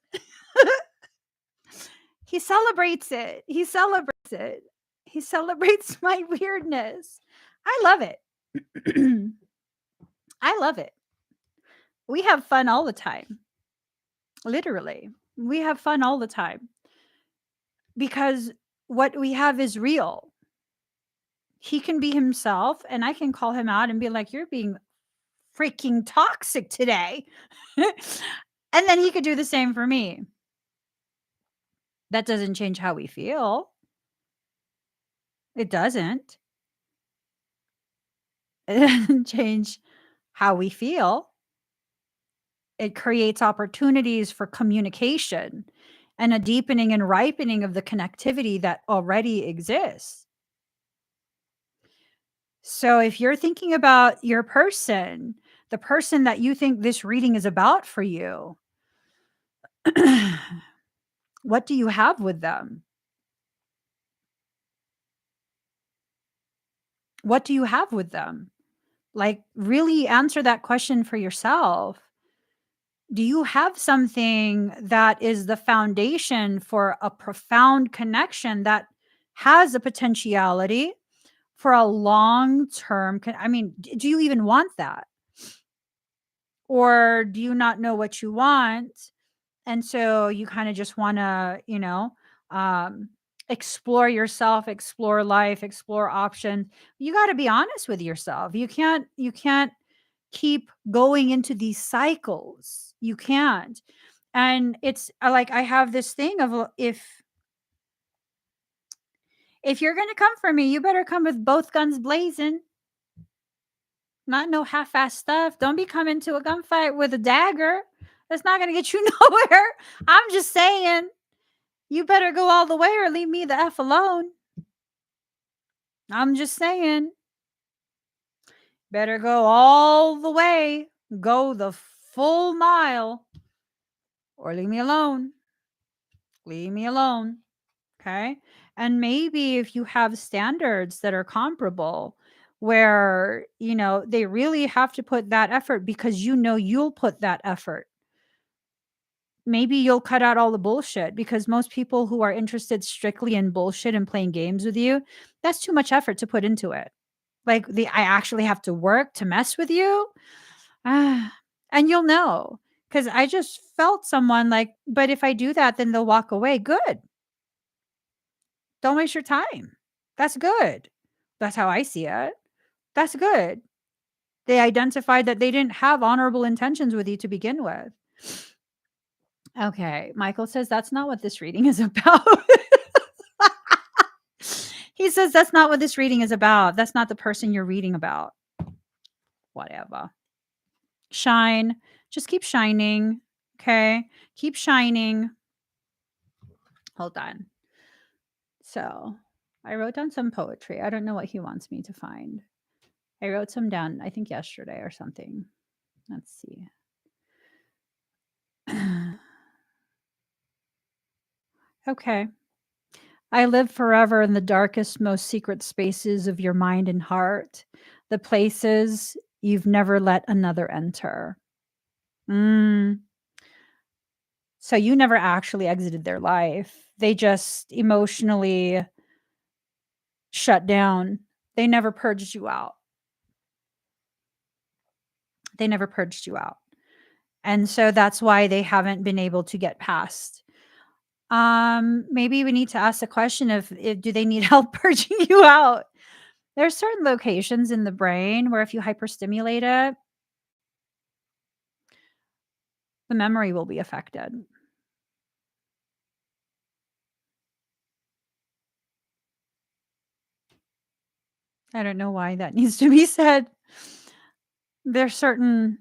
S1: He celebrates it. He celebrates it. He celebrates my weirdness. I love it. I love it. We have fun all the time. Literally. We have fun all the time because what we have is real. He can be himself and I can call him out and be like, you're being freaking toxic today. And then he could do the same for me. That doesn't change how we feel. It doesn't. It doesn't change how we feel. It creates opportunities for communication and a deepening and ripening of the connectivity that already exists. So if you're thinking about your person, the person that you think this reading is about for you, what do you have with them? What do you have with them? Like, really answer that question for yourself. Do you have something that is the foundation for a profound connection that has a potentiality for a long-term I mean, do you even want that? Or do you not know what you want? And so you kind of just want to, um, explore yourself, explore life, explore options. You got to be honest with yourself. You can't keep going into these cycles. You can't. And it's like I have this thing of if you're going to come for me, you better come with both guns blazing. Not no half-ass stuff. Don't be coming to a gunfight with a dagger. That's not going to get you nowhere. I'm just saying, you better go all the way or leave me the F alone. I'm just saying, better go all the way, go the full mile, or leave me alone. Leave me alone. Okay. And maybe if you have standards that are comparable, where, they really have to put that effort because you'll put that effort. Maybe you'll cut out all the bullshit because most people who are interested strictly in bullshit and playing games with you, that's too much effort to put into it. Like I actually have to work to mess with you. Ah, and you'll know because I just felt someone like, but if I do that, then they'll walk away. Good. Don't waste your time. That's good. That's how I see it. That's good. They identified that they didn't have honorable intentions with you to begin with. Okay. Michael says that's not what this reading is about. He says that's not what this reading is about. That's not the person you're reading about. Whatever. Shine. Just keep shining. Okay. Keep shining. Hold on. So I wrote down some poetry. I don't know what he wants me to find. I wrote some down, I think yesterday or something. Let's see. Okay. I live forever in the darkest, most secret spaces of your mind and heart, the places you've never let another enter. Mm. So you never actually exited their life. They just emotionally shut down. They never purged you out. They never purged you out. And so that's why they haven't been able to get past. Maybe we need to ask the question of do they need help purging you out? There's certain locations in the brain where if you hyperstimulate it, the memory will be affected. I don't know why that needs to be said. There's certain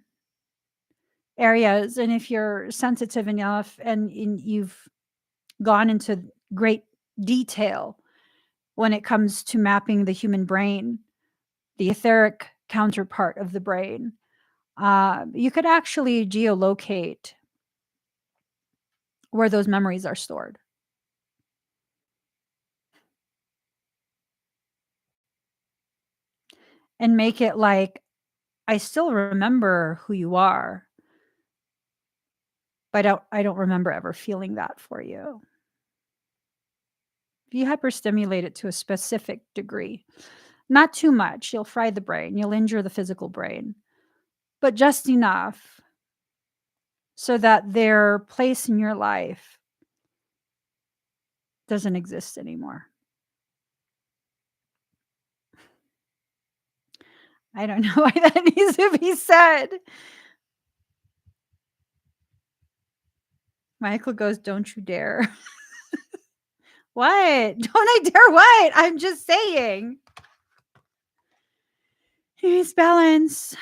S1: areas, and if you're sensitive enough and you've gone into great detail when it comes to mapping the human brain, the etheric counterpart of the brain, you could actually geolocate where those memories are stored and make it like, I still remember who you are, but I don't remember ever feeling that for you. If you hyperstimulate it to a specific degree, not too much, you'll fry the brain, you'll injure the physical brain, but just enough so that their place in your life doesn't exist anymore. I don't know why that needs to be said. Michael goes, "Don't you dare." What? Don't I dare what? I'm just saying. It's balance.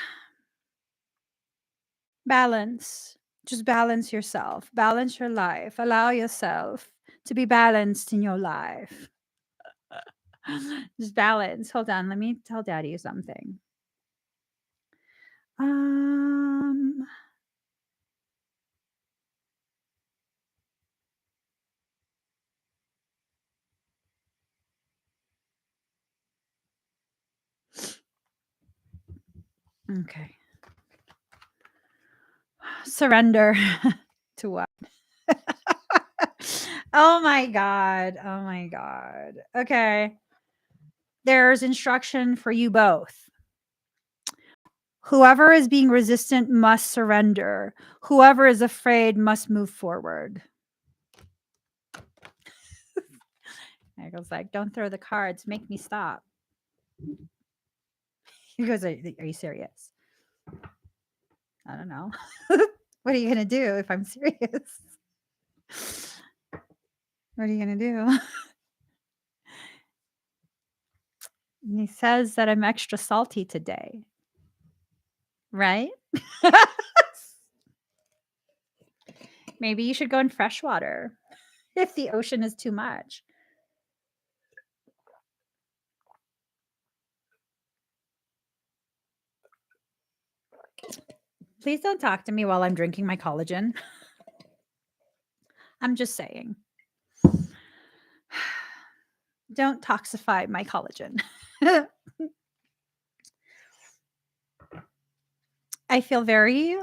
S1: Balance. Just balance yourself. Balance your life. Allow yourself to be balanced in your life. Just balance. Hold on. Let me tell daddy something. Um, Okay. Surrender to what? Oh my God. Oh my God. Okay. There's instruction for you both. Whoever is being resistant must surrender. Whoever is afraid must move forward. I was like, don't throw the cards. Make me stop. He goes, are you serious? I don't know. What are you going to do if I'm serious? What are you going to do? And he says that I'm extra salty today. Right? Maybe you should go in fresh water if the ocean is too much. Please don't talk to me while I'm drinking my collagen. I'm just saying. Don't toxify my collagen. I feel very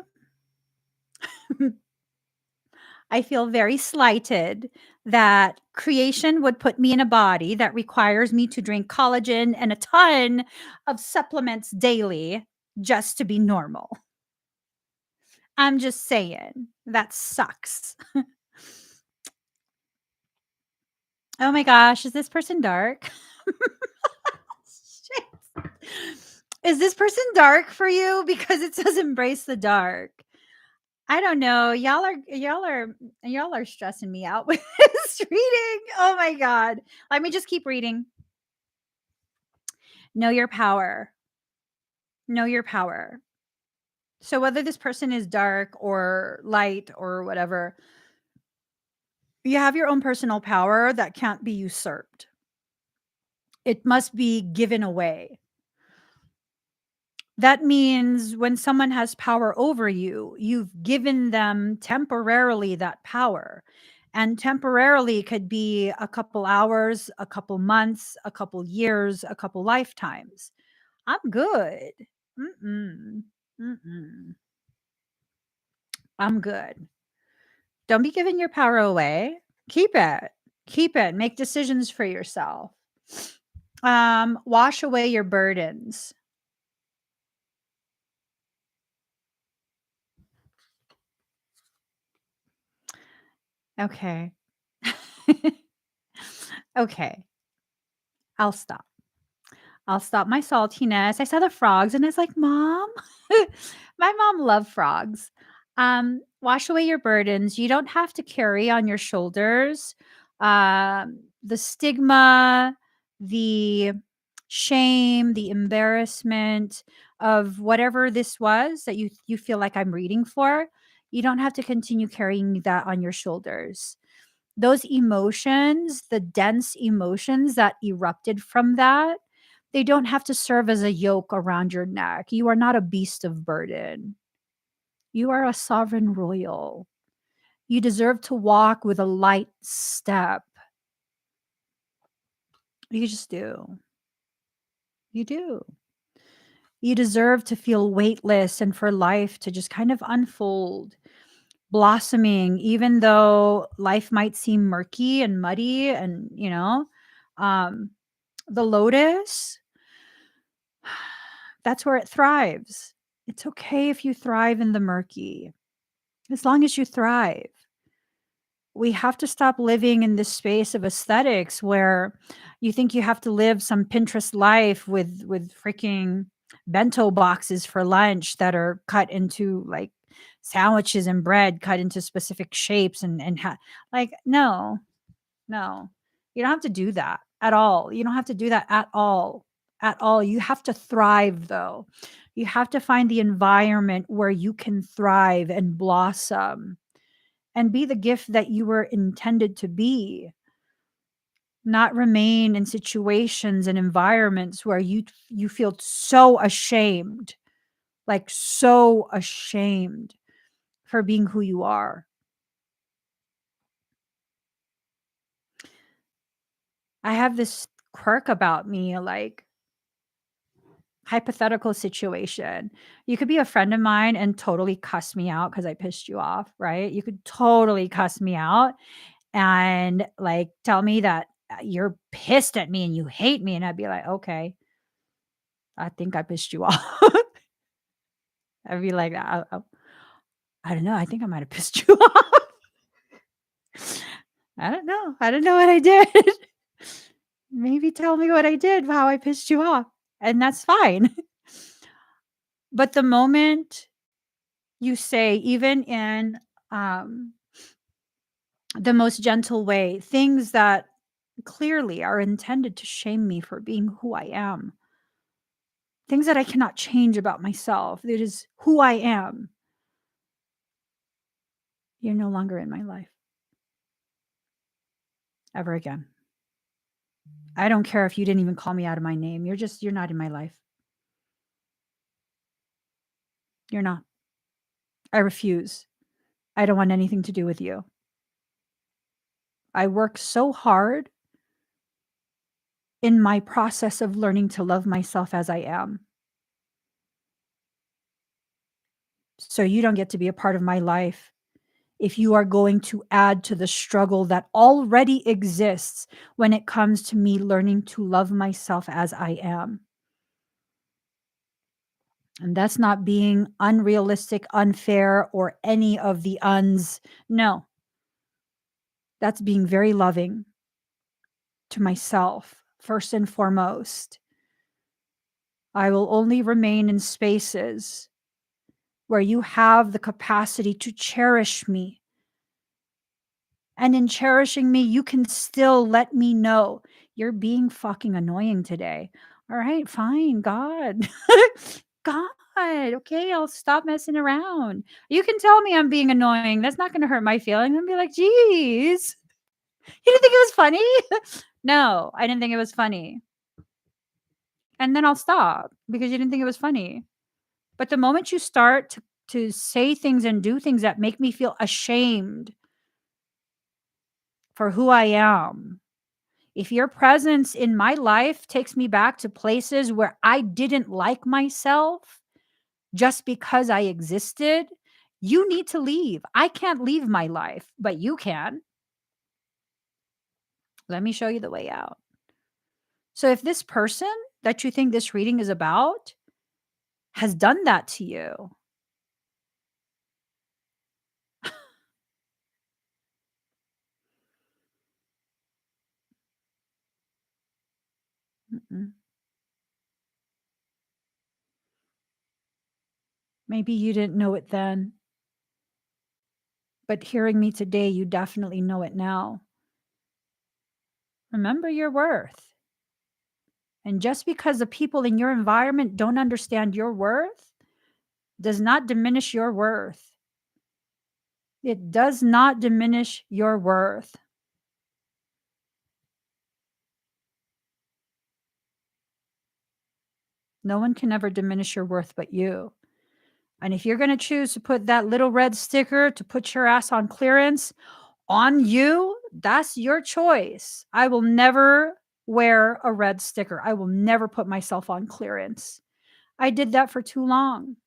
S1: I feel very slighted that creation would put me in a body that requires me to drink collagen and a ton of supplements daily just to be normal. I'm just saying, that sucks. Oh my gosh, is this person dark? Shit. Is this person dark for you? Because it says embrace the dark. I don't know. Y'all are stressing me out with this reading. Oh my god. Let me just keep reading. Know your power. Know your power. So whether this person is dark or light or whatever, you have your own personal power that can't be usurped. It must be given away. That means when someone has power over you, you've given them temporarily that power. And temporarily could be a couple hours, a couple months, a couple years, a couple lifetimes. I'm good. Mm-mm. Mm-mm. I'm good. Don't be giving your power away. Keep it. Keep it. Make decisions for yourself. Wash away your burdens. Okay. Okay. I'll stop. I'll stop my saltiness. I saw the frogs and I was like, Mom, my mom loved frogs. Wash away your burdens. You don't have to carry on your shoulders the stigma, the shame, the embarrassment of whatever this was that you feel like I'm reading for. You don't have to continue carrying that on your shoulders. Those emotions, the dense emotions that erupted from that, they don't have to serve as a yoke around your neck. You are not a beast of burden. You are a sovereign royal. You deserve to walk with a light step. You just do. You do. You deserve to feel weightless and for life to just kind of unfold, blossoming, even though life might seem murky and muddy and, um, the lotus, that's where it thrives. It's okay if you thrive in the murky, as long as you thrive. We have to stop living in this space of aesthetics where you think you have to live some Pinterest life with freaking bento boxes for lunch that are cut into like sandwiches and bread cut into specific shapes like no. No, you don't have to do that at all. You don't have to do that at all. At all. You have to thrive, though. You have to find the environment where you can thrive and blossom and be the gift that you were intended to be, not remain in situations and environments where you feel so ashamed, like so ashamed for being who you are. I have this quirk about me, like Hypothetical situation. You could be a friend of mine and totally cuss me out because I pissed you off, right? You could totally cuss me out and like tell me that you're pissed at me and you hate me. And I'd be like, okay, I think I pissed you off. I'd be like, I don't know. I think I might have pissed you off. I don't know. I don't know what I did. Maybe tell me what I did, how I pissed you off. And that's fine. But the moment you say, even in um, the most gentle way, things that clearly are intended to shame me for being who I am, things that I cannot change about myself, it is who I am, you're no longer in my life ever again. I don't care if you didn't even call me out of my name. You're not in my life. You're not. I refuse. I don't want anything to do with you. I work so hard in my process of learning to love myself as I am. So you don't get to be a part of my life if you are going to add to the struggle that already exists when it comes to me learning to love myself as I am. And that's not being unrealistic, unfair, or any of the uns. No, that's being very loving to myself, first and foremost. I will only remain in spaces where you have the capacity to cherish me. And in cherishing me, you can still let me know you're being fucking annoying today. All right, fine, God. God, okay, I'll stop messing around. You can tell me I'm being annoying. That's not going to hurt my feelings. I'll be like, geez, you didn't think it was funny? No, I didn't think it was funny. And then I'll stop because you didn't think it was funny. But the moment you start to say things and do things that make me feel ashamed for who I am, if your presence in my life takes me back to places where I didn't like myself just because I existed, you need to leave. I can't leave my life, but you can. Let me show you the way out. So if this person that you think this reading is about has done that to you, mm-mm. Maybe you didn't know it then, but hearing me today, you definitely know it now. Remember your worth. And just because the people in your environment don't understand your worth does not diminish your worth. It does not diminish your worth. No one can ever diminish your worth but you. And if you're going to choose to put that little red sticker to put your ass on clearance on you, that's your choice. I will never wear a red sticker. I will never put myself on clearance. I did that for too long.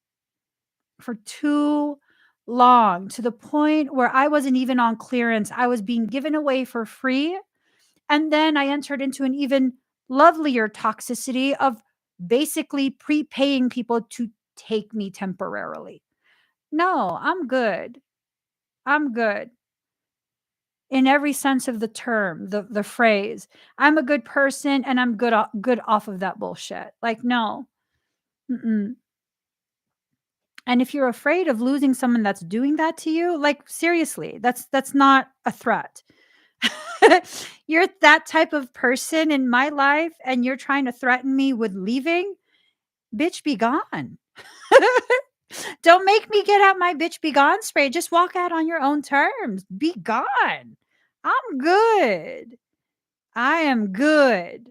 S1: For too long, to the point where I wasn't even on clearance. I was being given away for free. And then I entered into an even lovelier toxicity of basically prepaying people to take me temporarily. No, I'm good. I'm good in every sense of the term, the phrase. I'm a good person and I'm good off of that bullshit. Like, no. Mm-mm. And if you're afraid of losing someone that's doing that to you, like seriously, that's not a threat. You're that type of person in my life and you're trying to threaten me with leaving, bitch be gone. Don't make me get out my bitch be gone spray. Just walk out on your own terms. Be gone. I'm good. I am good.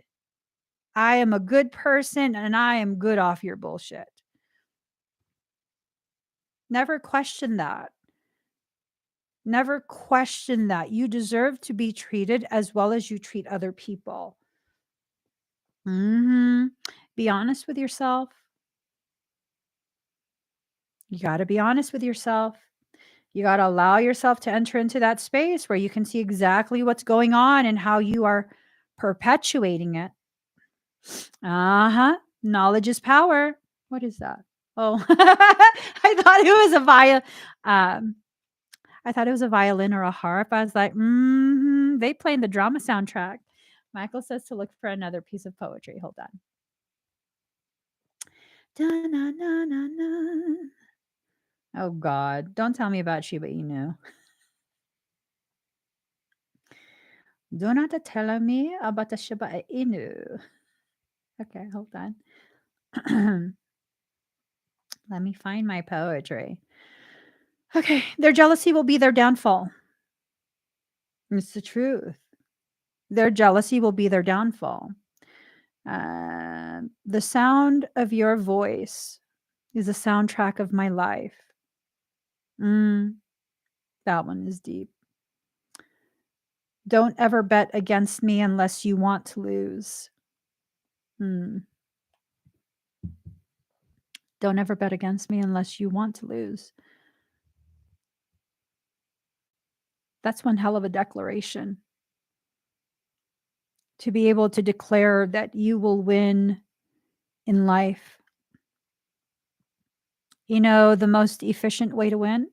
S1: I am a good person and I am good off your bullshit. Never question that. Never question that. You deserve to be treated as well as you treat other people. Mhm. Be honest with yourself. You got to be honest with yourself. You got to allow yourself to enter into that space where you can see exactly what's going on and how you are perpetuating it. Uh-huh. Knowledge is power. What is that? Oh, I thought it was a um I thought it was a violin or a harp. I was like, they play in the drama soundtrack. Michael says to look for another piece of poetry. Hold on. Da-na-na-na-na. Oh God, don't tell me about Shiba Inu. Do not tell me about the Shiba Inu. Okay, hold on. Let me find my poetry. Okay, their jealousy will be their downfall. It's the truth. Their jealousy will be their downfall. The sound of your voice is the soundtrack of my life. That one is deep. Don't ever bet against me unless you want to lose. Don't ever bet against me unless you want to lose. That's one hell of a declaration. To be able to declare that you will win in life. You know, the most efficient way to win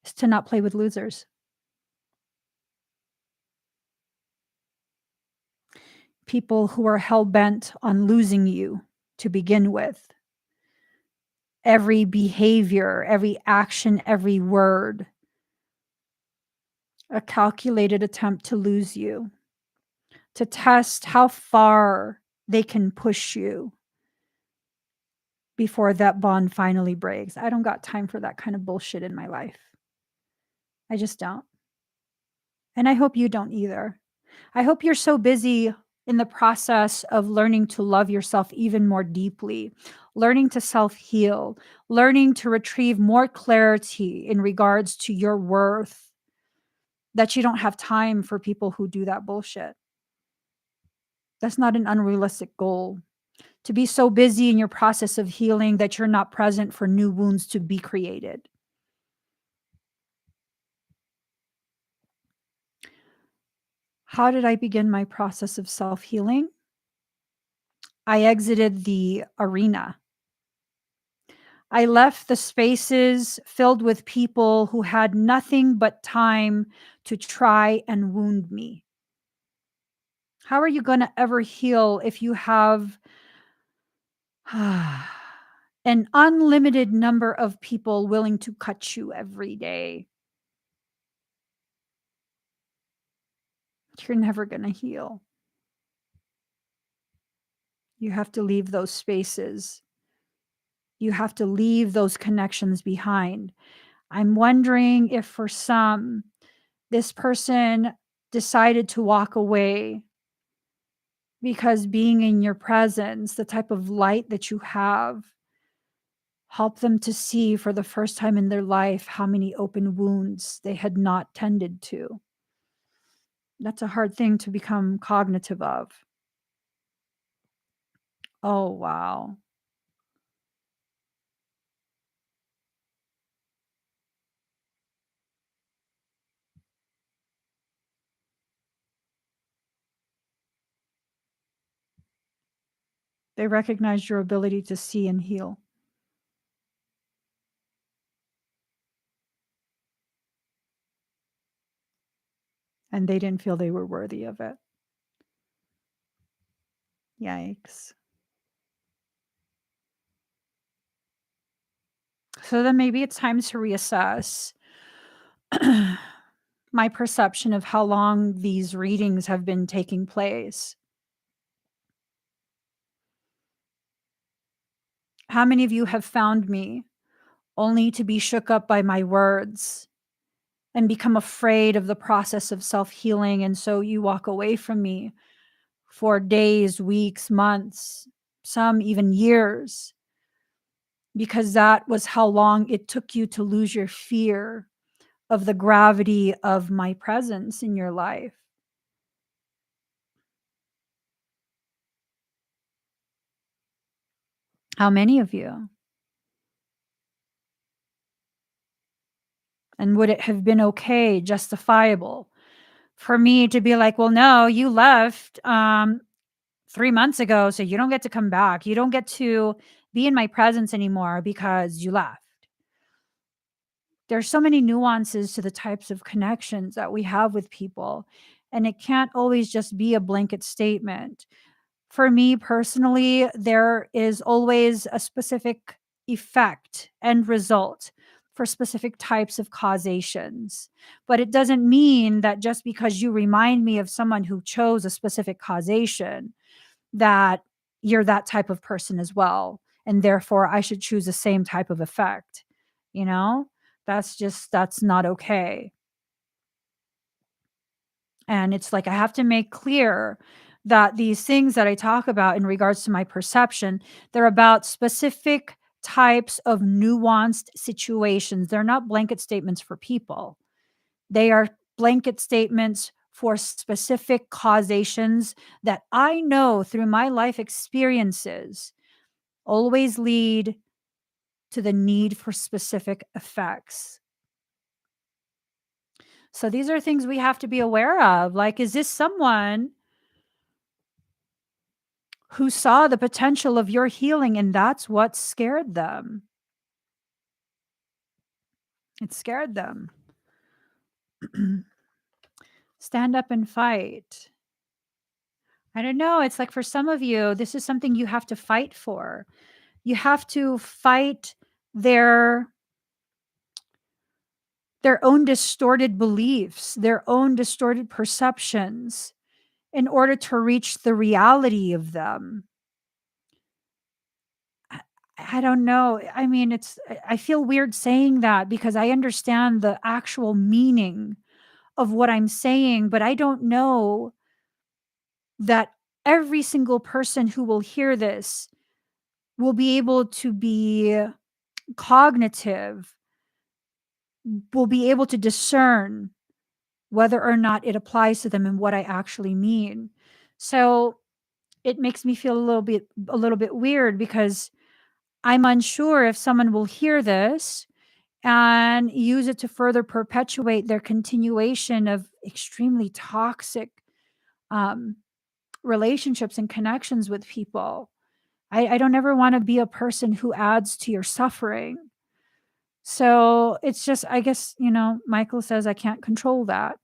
S1: is to not play with losers. People who are hell-bent on losing you to begin with. Every behavior, every action, every word, a calculated attempt to lose you, to test how far they can push you before that bond finally breaks. I don't got time for that kind of bullshit in my life. I just don't. And I hope you don't either. I hope you're so busy in the process of learning to love yourself even more deeply, learning to self-heal, learning to retrieve more clarity in regards to your worth, that you don't have time for people who do that bullshit. That's not an unrealistic goal. To be so busy in your process of healing that you're not present for new wounds to be created. How did I begin my process of self-healing? I exited the arena. I left the spaces filled with people who had nothing but time to try and wound me. How are you going to ever heal if you have an unlimited number of people willing to cut you every day? You're never going to heal. You have to leave those spaces. You have to leave those connections behind. I'm wondering if for some, this person decided to walk away because being in your presence, the type of light that you have, helped them to see for the first time in their life how many open wounds they had not tended to. That's a hard thing to become cognitive of. Oh, wow. They recognized your ability to see and heal. And they didn't feel they were worthy of it. Yikes. So then maybe it's time to reassess my perception of how long these readings have been taking place. How many of you have found me only to be shook up by my words and become afraid of the process of self-healing, and so you walk away from me for days, weeks, months, some even years, because that was how long it took you to lose your fear of the gravity of my presence in your life. How many of you? And would it have been okay, justifiable for me to be like, well, no, you left 3 months ago, so you don't get to come back. You don't get to be in my presence anymore because you left. There's so many nuances to the types of connections that we have with people, and it can't always just be a blanket statement. For me personally, there is always a specific effect and result for specific types of causations. But it doesn't mean that just because you remind me of someone who chose a specific causation, that you're that type of person as well. And therefore, I should choose the same type of effect. You know, that's not okay. And it's like I have to make clear that these things that I talk about in regards to my perception, they're about specific types of nuanced situations. They're not blanket statements for people. They are blanket statements for specific causations that I know through my life experiences always lead to the need for specific effects. So these are things we have to be aware of. Like, is this someone who saw the potential of your healing and that's what scared them? It scared them. Stand up and fight. I don't know. It's like for some of you, this is something you have to fight for. You have to fight their their own distorted beliefs, their own distorted perceptions in order to reach the reality of them. I don't know. I mean, I feel weird saying that because I understand the actual meaning of what I'm saying, but I don't know that every single person who will hear this will be able to be cognitive, will be able to discern whether or not it applies to them and what I actually mean. So it makes me feel a little bit weird because I'm unsure if someone will hear this and use it to further perpetuate their continuation of extremely toxic um, relationships and connections with people. I don't ever want to be a person who adds to your suffering. So it's just, I guess, Michael says I can't control that.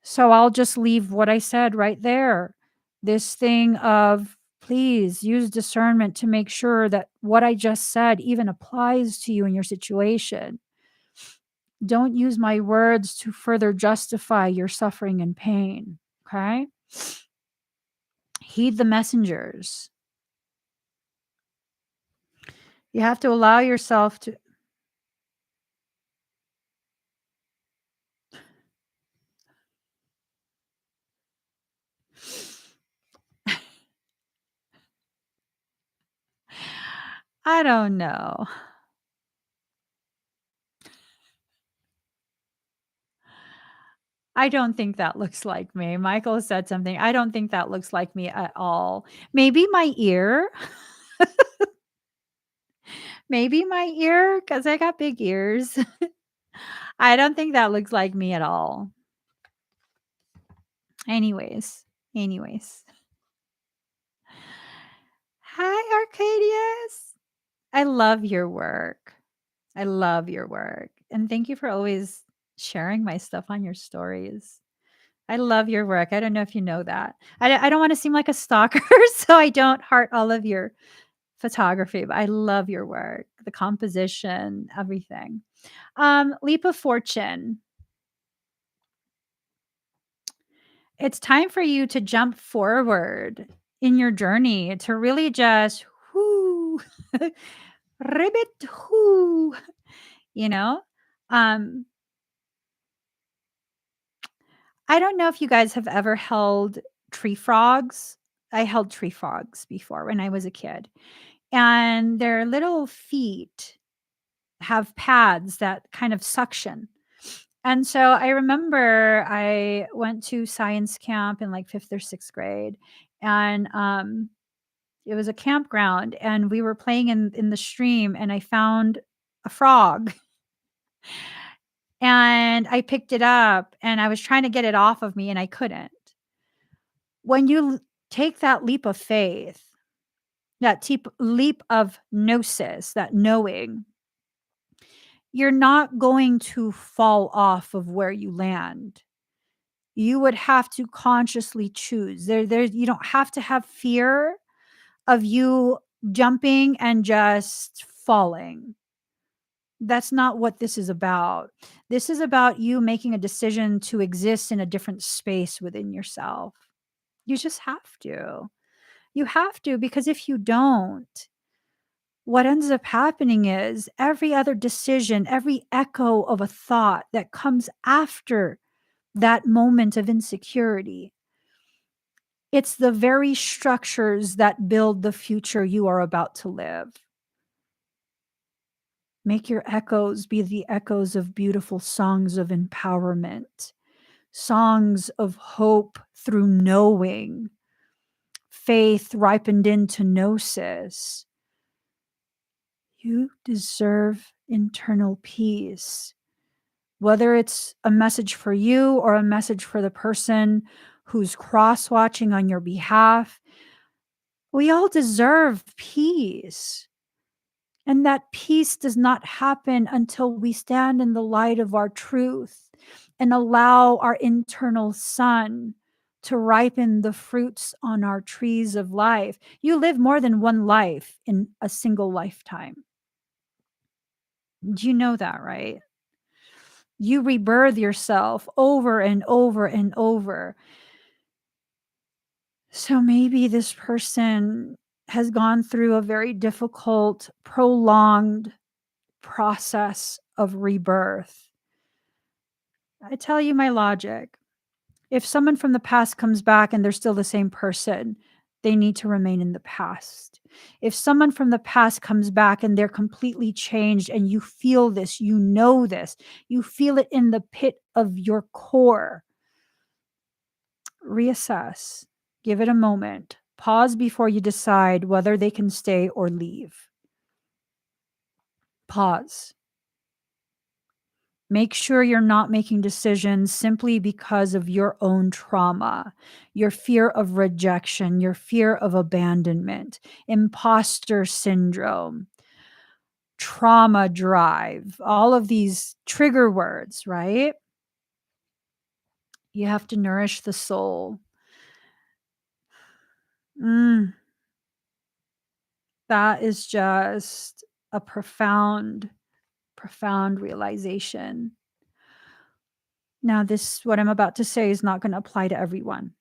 S1: So I'll just leave what I said right there. This thing of please use discernment to make sure that what I just said even applies to you in your situation. Don't use my words to further justify your suffering and pain. Okay? Heed the messengers. You have to allow yourself to. I don't know. I don't think that looks like me. Michael said something. I don't think that looks like me at all. Maybe my ear. Maybe my ear, because I got big ears. I don't think that looks like me at all. Anyways. Hi, Arcadius. I love your work. I love your work. And thank you for always sharing my stuff on your stories. I love your work. I don't know if you know that. I don't want to seem like a stalker, so I don't heart all of your photography, but I love your work, the composition, everything. Leap of fortune. It's time for you to jump forward in your journey to really just whoo, ribbit whoo, you know? Um, I don't know if you guys have ever held tree frogs. I held tree frogs before when I was a kid, and their little feet have pads that kind of suction. And so I remember I went to science camp in like 5th or 6th grade, and It was a campground, and we were playing in the stream, and I found a frog, and I picked it up, and I was trying to get it off of me, and I couldn't. When you take that leap of faith, that leap of gnosis, that knowing, you're not going to fall off of where you land. You would have to consciously choose. You don't have to have fear of you jumping and just falling. That's not what this is about. This is about you making a decision to exist in a different space within yourself. You just have to. You have to, because if you don't, what ends up happening is every other decision, every echo of a thought that comes after that moment of insecurity, it's the very structures that build the future you are about to live. Make your echoes be the echoes of beautiful songs of empowerment, songs of hope through knowing, faith ripened into gnosis. You deserve internal peace. Whether it's a message for you or a message for the person who's cross-watching on your behalf, we all deserve peace. And that peace does not happen until we stand in the light of our truth and allow our internal sun to ripen the fruits on our trees of life. You live more than one life in a single lifetime. Do you know that, right? You rebirth yourself over and over and over. So maybe this person has gone through a very difficult, prolonged process of rebirth. I tell you my logic. If someone from the past comes back and they're still the same person, they need to remain in the past. If someone from the past comes back and they're completely changed and you feel this, you know this, you feel it in the pit of your core, reassess, give it a moment, pause before you decide whether they can stay or leave. Pause. Make sure you're not making decisions simply because of your own trauma, your fear of rejection, your fear of abandonment, imposter syndrome, trauma drive, all of these trigger words, right? You have to nourish the soul. That is just a profound, profound realization. Now, what I'm about to say is not going to apply to everyone.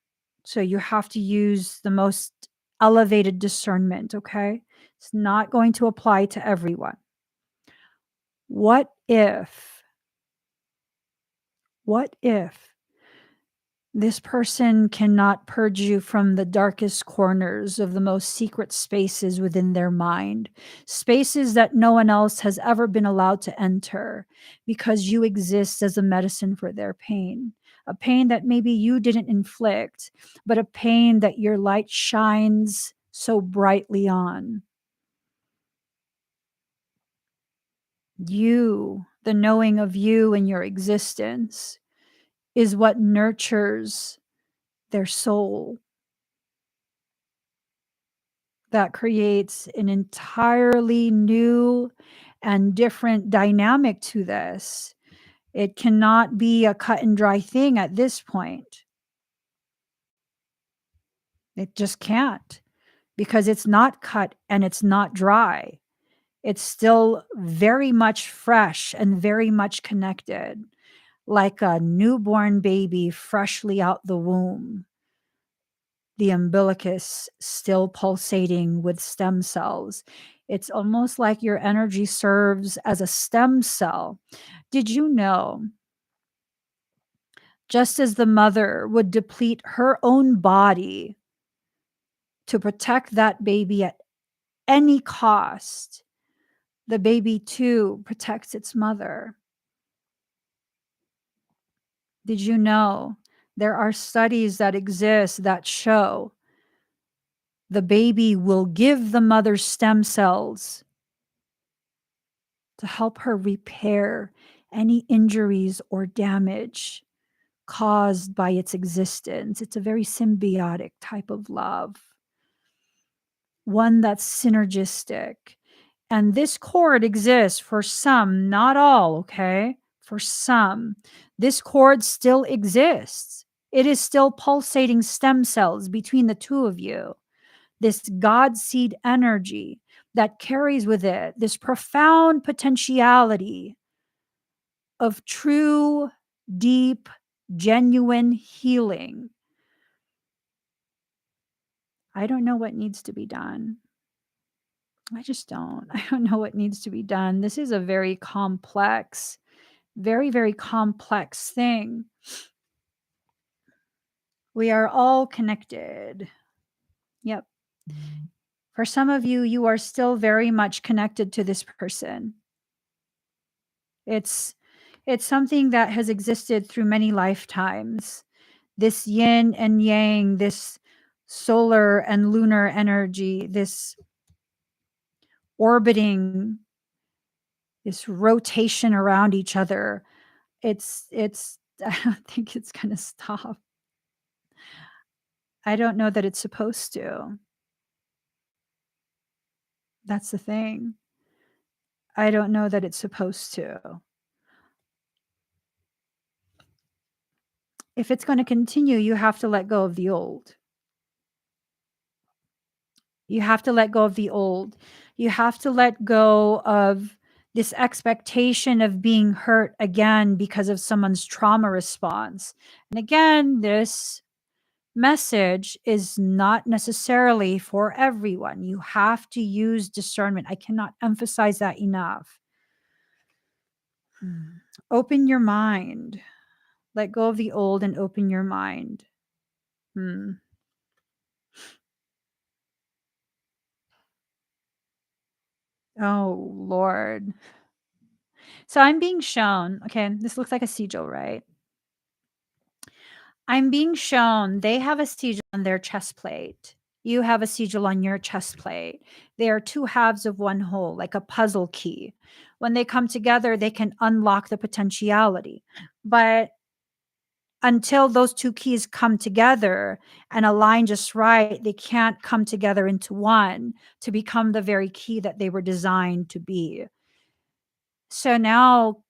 S1: So you have to use the most elevated discernment, okay? It's not going to apply to everyone. What if this person cannot purge you from the darkest corners of the most secret spaces within their mind, spaces that no one else has ever been allowed to enter, because you exist as a medicine for their pain, a pain that maybe you didn't inflict, but a pain that your light shines so brightly on. You, the knowing of you and your existence, is what nurtures their soul. That creates an entirely new and different dynamic to this. It cannot be a cut and dry thing at this point. It just can't, because it's not cut and it's not dry. It's still very much fresh and very much connected, like a newborn baby freshly out the womb. The umbilicus still pulsating with stem cells. It's almost like your energy serves as a stem cell. Did you know, just as the mother would deplete her own body to protect that baby at any cost, the baby too protects its mother? Did you know there are studies that exist that show The baby will give the mother stem cells to help her repair any injuries or damage caused by its existence. It's a very symbiotic type of love, one that's synergistic. And this cord exists for some, not all, okay? For some. This cord still exists. It is still pulsating stem cells between the two of you. This God seed energy that carries with it this profound potentiality of true, deep, genuine healing. I don't know what needs to be done. I just don't. I don't know what needs to be done. This is a very complex, very, very complex thing. We are all connected. Yep. For some of you, you are still very much connected to this person. It's something that has existed through many lifetimes. This yin and yang, this solar and lunar energy, this orbiting, this rotation around each other. It's I don't think it's going to stop. I don't know that it's supposed to. That's the thing. I don't know that it's supposed to. If it's going to continue, you have to let go of the old. You have to let go of the old. You have to let go of this expectation of being hurt again because of someone's trauma response. And again, this message is not necessarily for everyone. You have to use discernment. I cannot emphasize that enough. Open your mind. Let go of the old and open your mind. Oh, Lord. So I'm being shown, okay, this looks like a sigil, right? I'm being shown they have a sigil on their chest plate. You have a sigil on your chest plate. They are two halves of one whole, like a puzzle key. When they come together, they can unlock the potentiality. But until those two keys come together and align just right, they can't come together into one to become the very key that they were designed to be. So now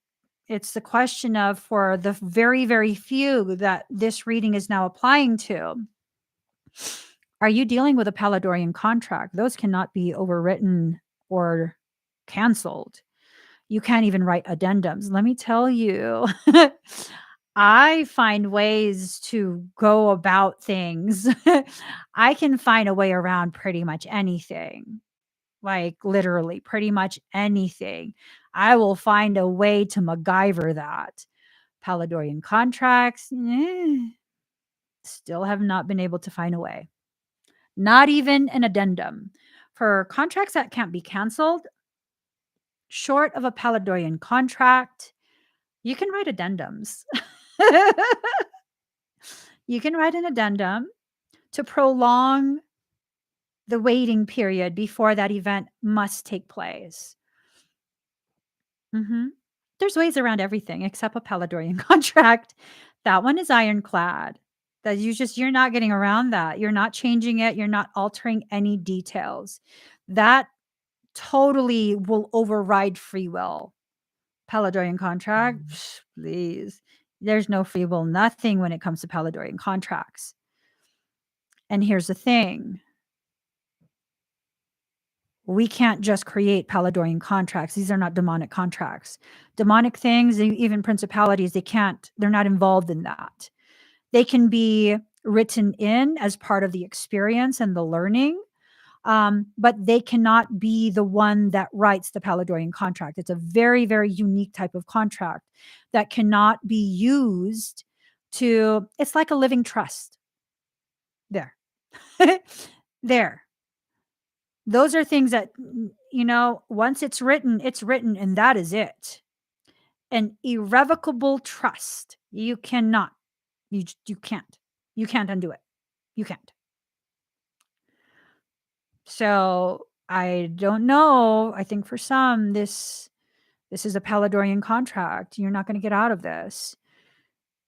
S1: it's the question of, for the very, very few that this reading is now applying to, are you dealing with a Paladorian contract? Those cannot be overwritten or canceled. You can't even write addendums. Let me tell you, I find ways to go about things. I can find a way around pretty much anything. Like literally pretty much anything. I will find a way to MacGyver that. Paladorian contracts, still have not been able to find a way. Not even an addendum. For contracts that can't be canceled, short of a Paladorian contract, you can write addendums. You can write an addendum to prolong the waiting period before that event must take place. There's ways around everything except a Paladorian contract. That one is ironclad. That you're not getting around that. You're not changing it. You're not altering any details. That totally will override free will. Paladorian contract, please. There's no free will, nothing when it comes to Paladorian contracts. And here's the thing. We can't just create Paladorian contracts. These are not demonic contracts. Demonic things, even principalities, they're not involved in that. They can be written in as part of the experience and the learning, but they cannot be the one that writes the Paladorian contract. It's a very, very unique type of contract that cannot be used to, it's like a living trust. There. There. Those are things that, once it's written, and that is it. An irrevocable trust. You cannot. You can't. You can't undo it. You can't. So I don't know. I think for some, this is a Paladorian contract. You're not going to get out of this.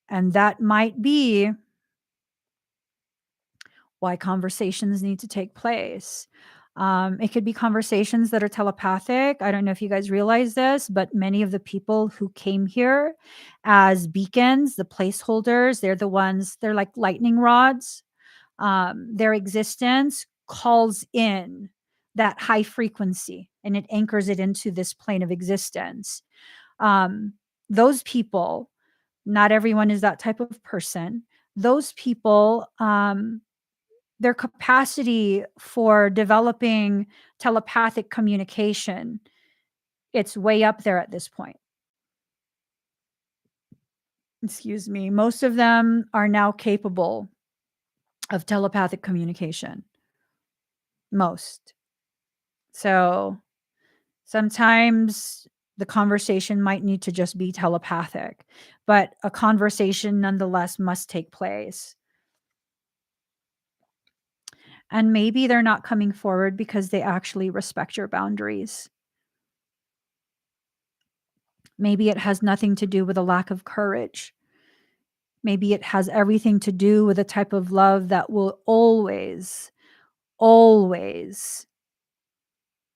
S1: And that might be why conversations need to take place. It could be conversations that are telepathic. I don't know if you guys realize this, but many of the people who came here as beacons, the placeholders, they're the ones, they're like lightning rods. Their existence calls in that high frequency and it anchors it into this plane of existence. Those people, not everyone is that type of person. Those people, their capacity for developing telepathic communication, it's way up there at this point. Excuse me. Most of them are now capable of telepathic communication. Most. So sometimes the conversation might need to just be telepathic, but a conversation nonetheless must take place. And maybe they're not coming forward because they actually respect your boundaries. Maybe it has nothing to do with a lack of courage. Maybe it has everything to do with a type of love that will always, always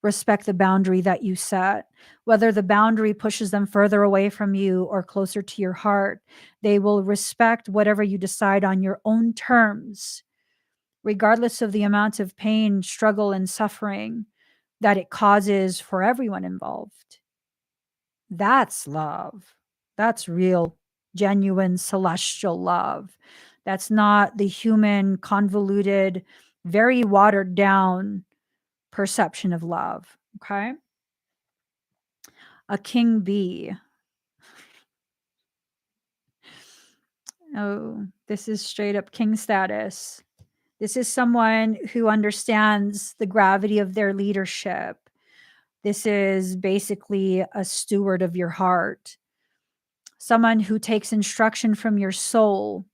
S1: respect the boundary that you set. Whether the boundary pushes them further away from you or closer to your heart, they will respect whatever you decide on your own terms, regardless of the amount of pain, struggle, and suffering that it causes for everyone involved. That's love. That's real, genuine, celestial love. That's not the human, convoluted, very watered down perception of love. Okay. A king bee. Oh, this is straight up king status. This is someone who understands the gravity of their leadership. This is basically a steward of your heart, someone who takes instruction from your soul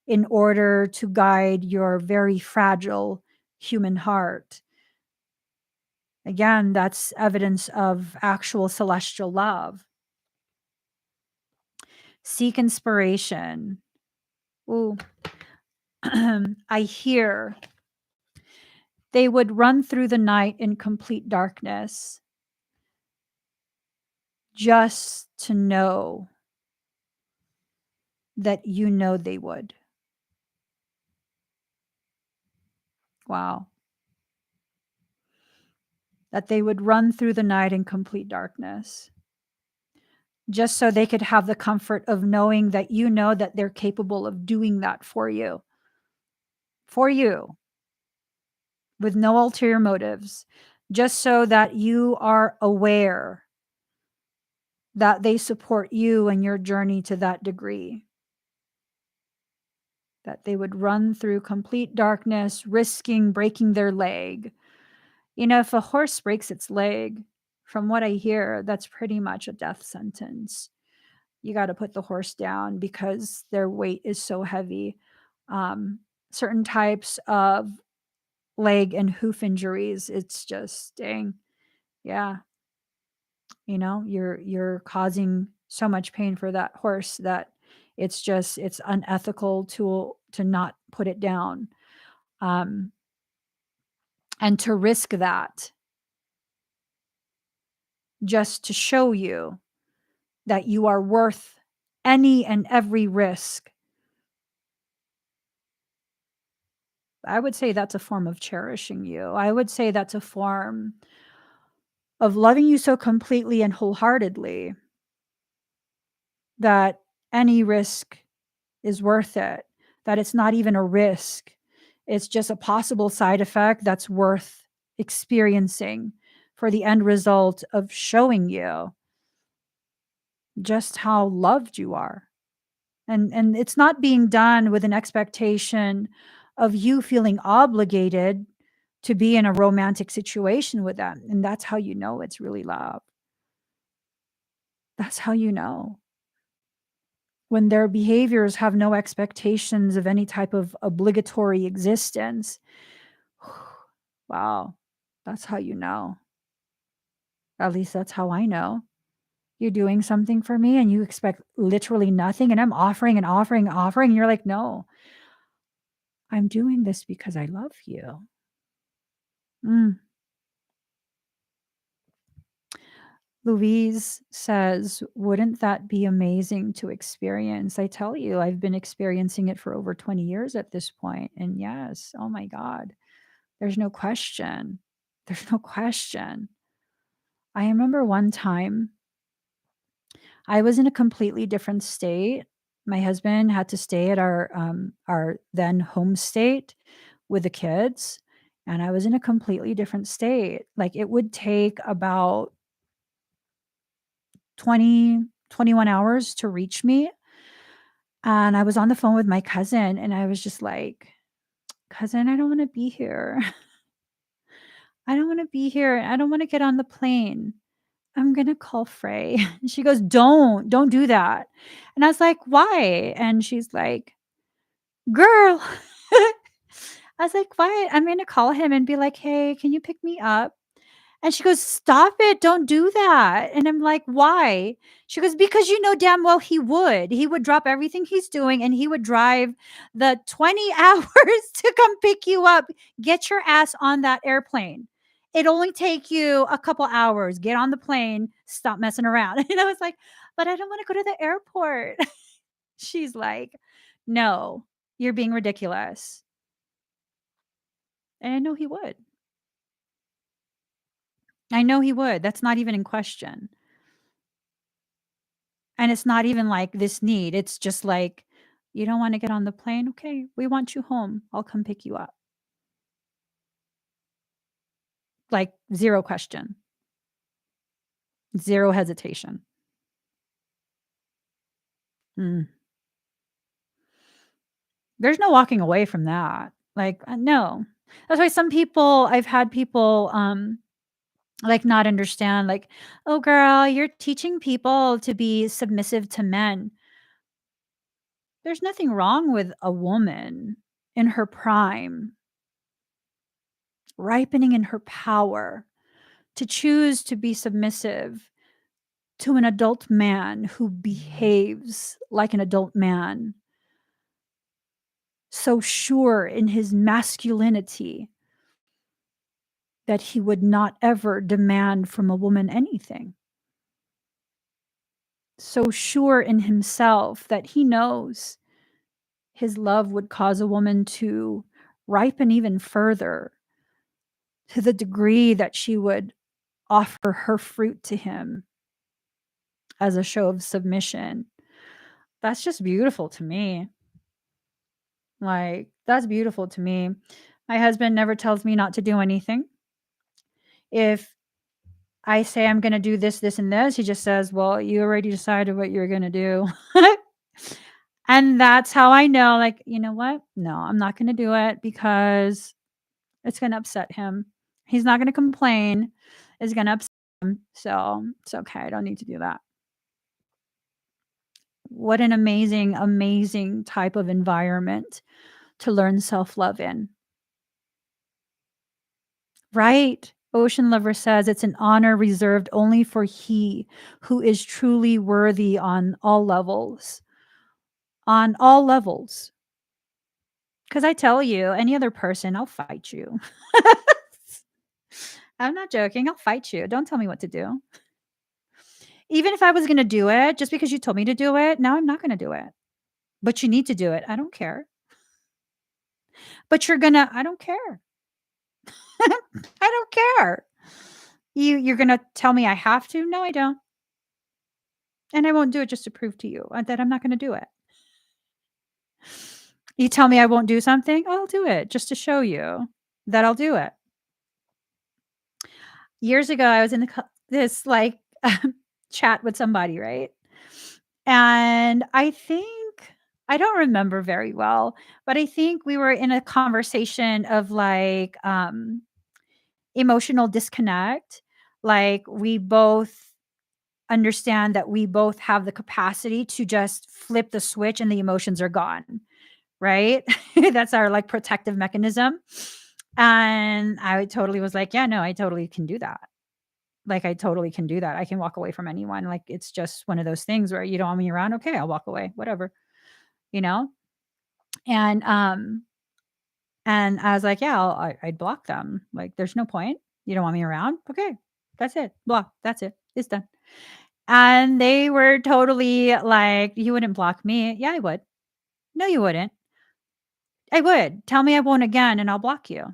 S1: in order to guide your very fragile human heart. Again, that's evidence of actual celestial love. Seek inspiration. Ooh. I hear they would run through the night in complete darkness just to know that you know they would. Wow. That they would run through the night in complete darkness just so they could have the comfort of knowing that you know that they're capable of doing that for you, with no ulterior motives, just so that you are aware that they support you in your journey to that degree. That they would run through complete darkness, risking breaking their leg. You know, if a horse breaks its leg, from what I hear, that's pretty much a death sentence. You got to put the horse down because their weight is so heavy. Certain types of leg and hoof injuries, it's just dang. Yeah. You know, you're causing so much pain for that horse that it's unethical to not put it down. Um, and to risk that just to show you that you are worth any and every risk. I would say that's a form of cherishing you. I would say that's a form of loving you so completely and wholeheartedly that any risk is worth it, that it's not even a risk. It's just a possible side effect that's worth experiencing for the end result of showing you just how loved you are. And it's not being done with an expectation of you feeling obligated to be in a romantic situation with them. And that's how you know it's really love. That's how you know. When their behaviors have no expectations of any type of obligatory existence, Wow. That's how you know. At least that's how I know. You're doing something for me and you expect literally nothing, and I'm offering and offering and offering, and you're like, "No, I'm doing this because I love you." Mm. Louise says, "Wouldn't that be amazing to experience?" I tell you, I've been experiencing it for over 20 years at this point, and yes, oh my god, there's no question. There's no question. I remember one time I was in a completely different state. My husband had to stay at our then home state with the kids, and I was in a completely different state. Like, it would take about 20, 21 hours to reach me, and I was on the phone with my cousin, and I was just like, "Cousin, I don't wanna be here. I don't wanna be here. I don't wanna get on the plane. I'm gonna call Frey." And she goes, Don't do that." And I was like, "Why?" And she's like, "Girl." I was like, "What?" I'm gonna call him and be like, "Hey, can you pick me up?" And she goes, "Stop it, don't do that." And I'm like, "Why?" She goes, "Because you know damn well he would. He would drop everything he's doing and he would drive the 20 hours to come pick you up. Get your ass on that airplane. It only take you a couple hours. Get on the plane, stop messing around." And I was like, "But I don't want to go to the airport." She's like, "No, you're being ridiculous." And I know he would. I know he would. That's not even in question. And it's not even like this need. It's just like, "You don't wanna get on the plane? Okay, we want you home. I'll come pick you up." Like, 0 question, 0 hesitation. Mm. There's no walking away from that. Like, no. That's why some people I've had people, like, not understand, like, "Oh, girl, you're teaching people to be submissive to men." There's nothing wrong with a woman in her prime, ripening in her power, to choose to be submissive to an adult man who behaves like an adult man, so sure in his masculinity that he would not ever demand from a woman anything, so sure in himself that he knows his love would cause a woman to ripen even further to the degree that she would offer her fruit to him as a show of submission. That's just beautiful to me. Like, that's beautiful to me. My husband never tells me not to do anything. If I say I'm gonna do this, this, and this, he just says, "Well, you already decided what you're gonna do." And that's how I know, like, you know what? No, I'm not gonna do it because it's gonna upset him. He's not gonna complain. It's gonna upset him. So it's okay. I don't need to do that. What an amazing, amazing type of environment to learn self love in. Right. Ocean Lover says it's an honor reserved only for he who is truly worthy on all levels. On all levels. Because I tell you, any other person, I'll fight you. I'm not joking. I'll fight you. Don't tell me what to do. Even if I was going to do it, just because you told me to do it, now I'm not going to do it. But you need to do it. I don't care. But you're going to, I don't care. I don't care. You're going to tell me I have to? No, I don't. And I won't do it just to prove to you that I'm not going to do it. You tell me I won't do something, I'll do it just to show you that I'll do it. Years ago, I was in this, like, chat with somebody, right? And I don't remember very well, but I think we were in a conversation of, like, emotional disconnect. Like, we both understand that we both have the capacity to just flip the switch and the emotions are gone. Right? That's our, like, protective mechanism. And I totally was like, yeah, no, I totally can do that. Like, I totally can do that. I can walk away from anyone. Like, it's just one of those things where you don't want me around. Okay, I'll walk away, whatever, you know? And, and I was like, yeah, I'd block them. Like, there's no point. You don't want me around. Okay, that's it. Block. That's it. It's done. And they were totally like, you wouldn't block me. Yeah, I would. No, you wouldn't. I would. Tell me I won't again and I'll block you.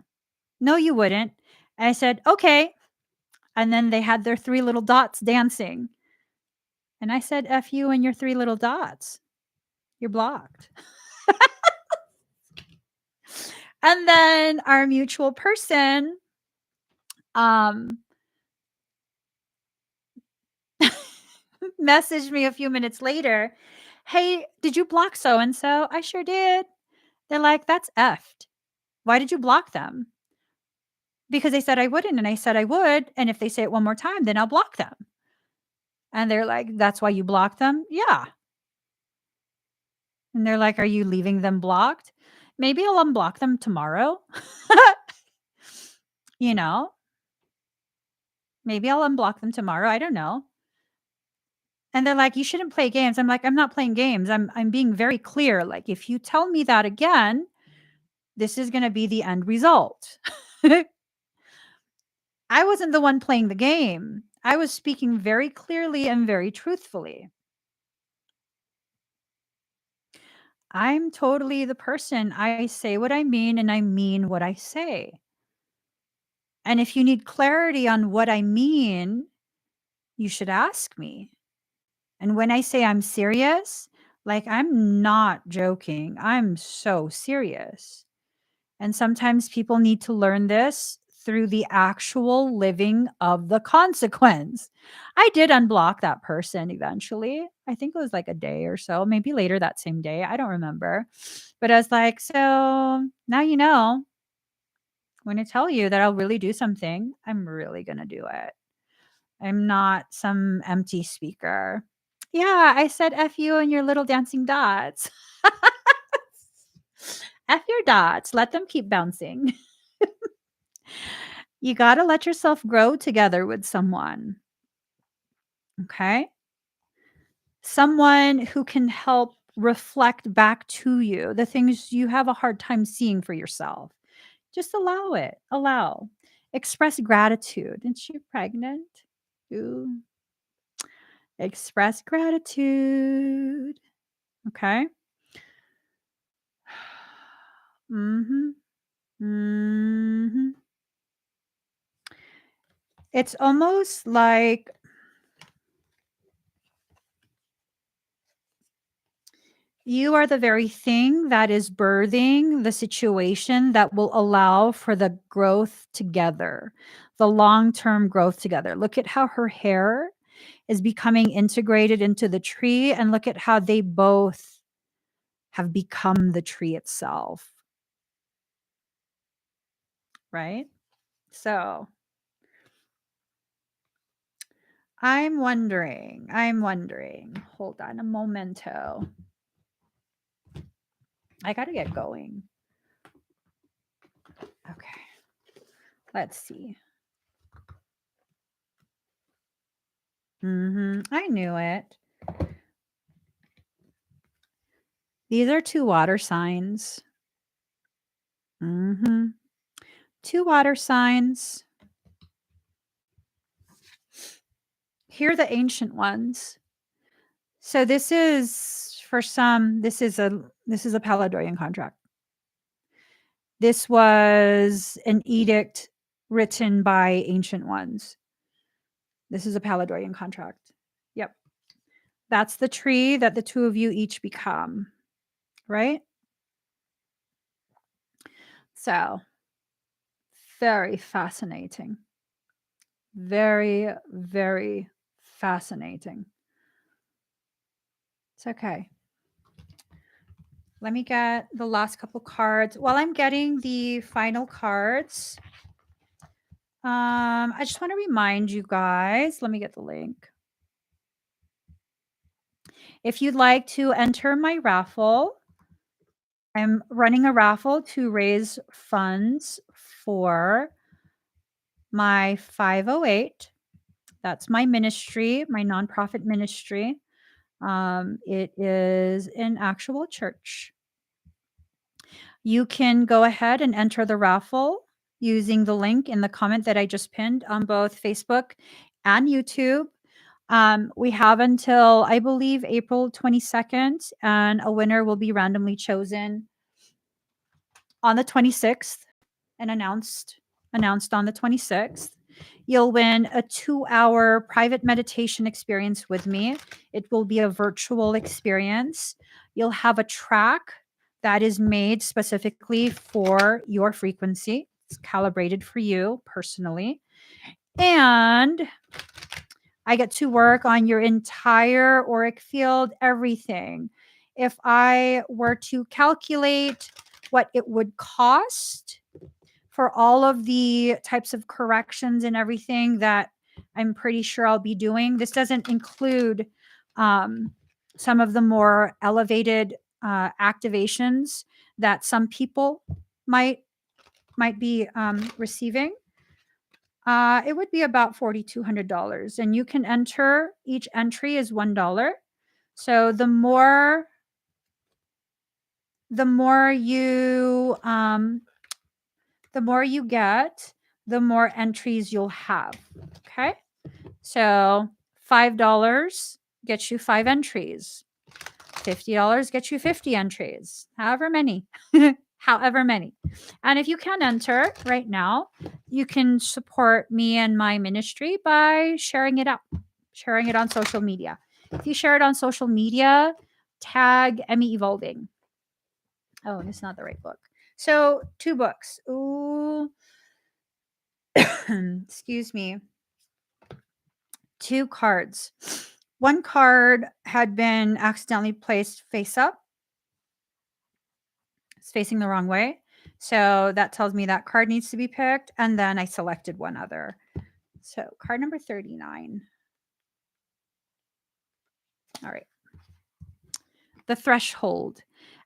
S1: No, you wouldn't. And I said, okay. And then they had their 3 little dots dancing. And I said, F you and your 3 little dots. You're blocked. And then our mutual person, um, messaged me a few minutes later. Hey, did you block so and so? I sure did. They're like, that's effed. Why did you block them? Because they said I wouldn't. And I said I would. And if they say it one more time, then I'll block them. And they're like, that's why you blocked them? Yeah. And they're like, are you leaving them blocked? Maybe I'll unblock them tomorrow. You know, maybe I'll unblock them tomorrow. I don't know. And they're like, you shouldn't play games. I'm like, I'm not playing games. I'm being very clear. Like, if you tell me that again, this is going to be the end result. I wasn't the one playing the game. I was speaking very clearly and very truthfully. I'm totally the person. I say what I mean and I mean what I say. And if you need clarity on what I mean, you should ask me. And when I say I'm serious, like, I'm not joking. I'm so serious. And sometimes people need to learn this through the actual living of the consequence. I did unblock that person eventually. I think it was like a day or so, maybe later that same day. I don't remember. But I was like, so now you know, when I tell you that I'll really do something, I'm really going to do it. I'm not some empty speaker. Yeah, I said F you and your little dancing dots. F your dots. Let them keep bouncing. You got to let yourself grow together with someone. Okay? Someone who can help reflect back to you the things you have a hard time seeing for yourself. Just allow it. Allow. Express gratitude. And she pregnant? Ooh. Express gratitude. Okay? Mhm. Mhm. It's almost like you are the very thing that is birthing the situation that will allow for the growth together, the long-term growth together. Look at how her hair is becoming integrated into the tree, and look at how they both have become the tree itself, right? So, I'm wondering, hold on a momento. I got to get going. Okay. Let's see. I knew it. These are 2 water signs. 2 water signs. Here are the ancient ones. So this is for some, this is a Paladorian contract. This was an edict written by ancient ones. This is a Paladorian contract. Yep. That's the tree that the 2 of you each become, right? So, very fascinating. Very, very fascinating. It's okay. Let me get the last couple cards. While I'm getting the final cards, I just want to remind you guys, let me get the link. If you'd like to enter my raffle, I'm running a raffle to raise funds for my 508. That's my ministry, my nonprofit ministry. It is an actual church. You can go ahead and enter the raffle using the link in the comment that I just pinned on both Facebook and YouTube. We have until, I believe, April 22nd, and a winner will be randomly chosen on the 26th and announced on the 26th. You'll win a 2-hour private meditation experience with me. It will be a virtual experience. You'll have a track that is made specifically for your frequency. It's calibrated for you personally. And I get to work on your entire auric field, everything. If I were to calculate what it would cost for all of the types of corrections and everything that I'm pretty sure I'll be doing, this doesn't include some of the more elevated activations that some people might be receiving. It would be about $4,200, and you can enter. Each entry is $1. So the more you get, the more entries you'll have. Okay, so $5 gets you 5 entries. $50 gets you 50 entries. However many. However many. And if you can enter right now, you can support me and my ministry by sharing it on social media. If you share it on social media, tag Emmie Evolving. Oh, and it's not the right book. So 2 books. Ooh. Excuse me. 2 cards. One card had been accidentally placed face up. It's facing the wrong way. So that tells me that card needs to be picked. And then I selected one other. So card number 39. All right. The threshold.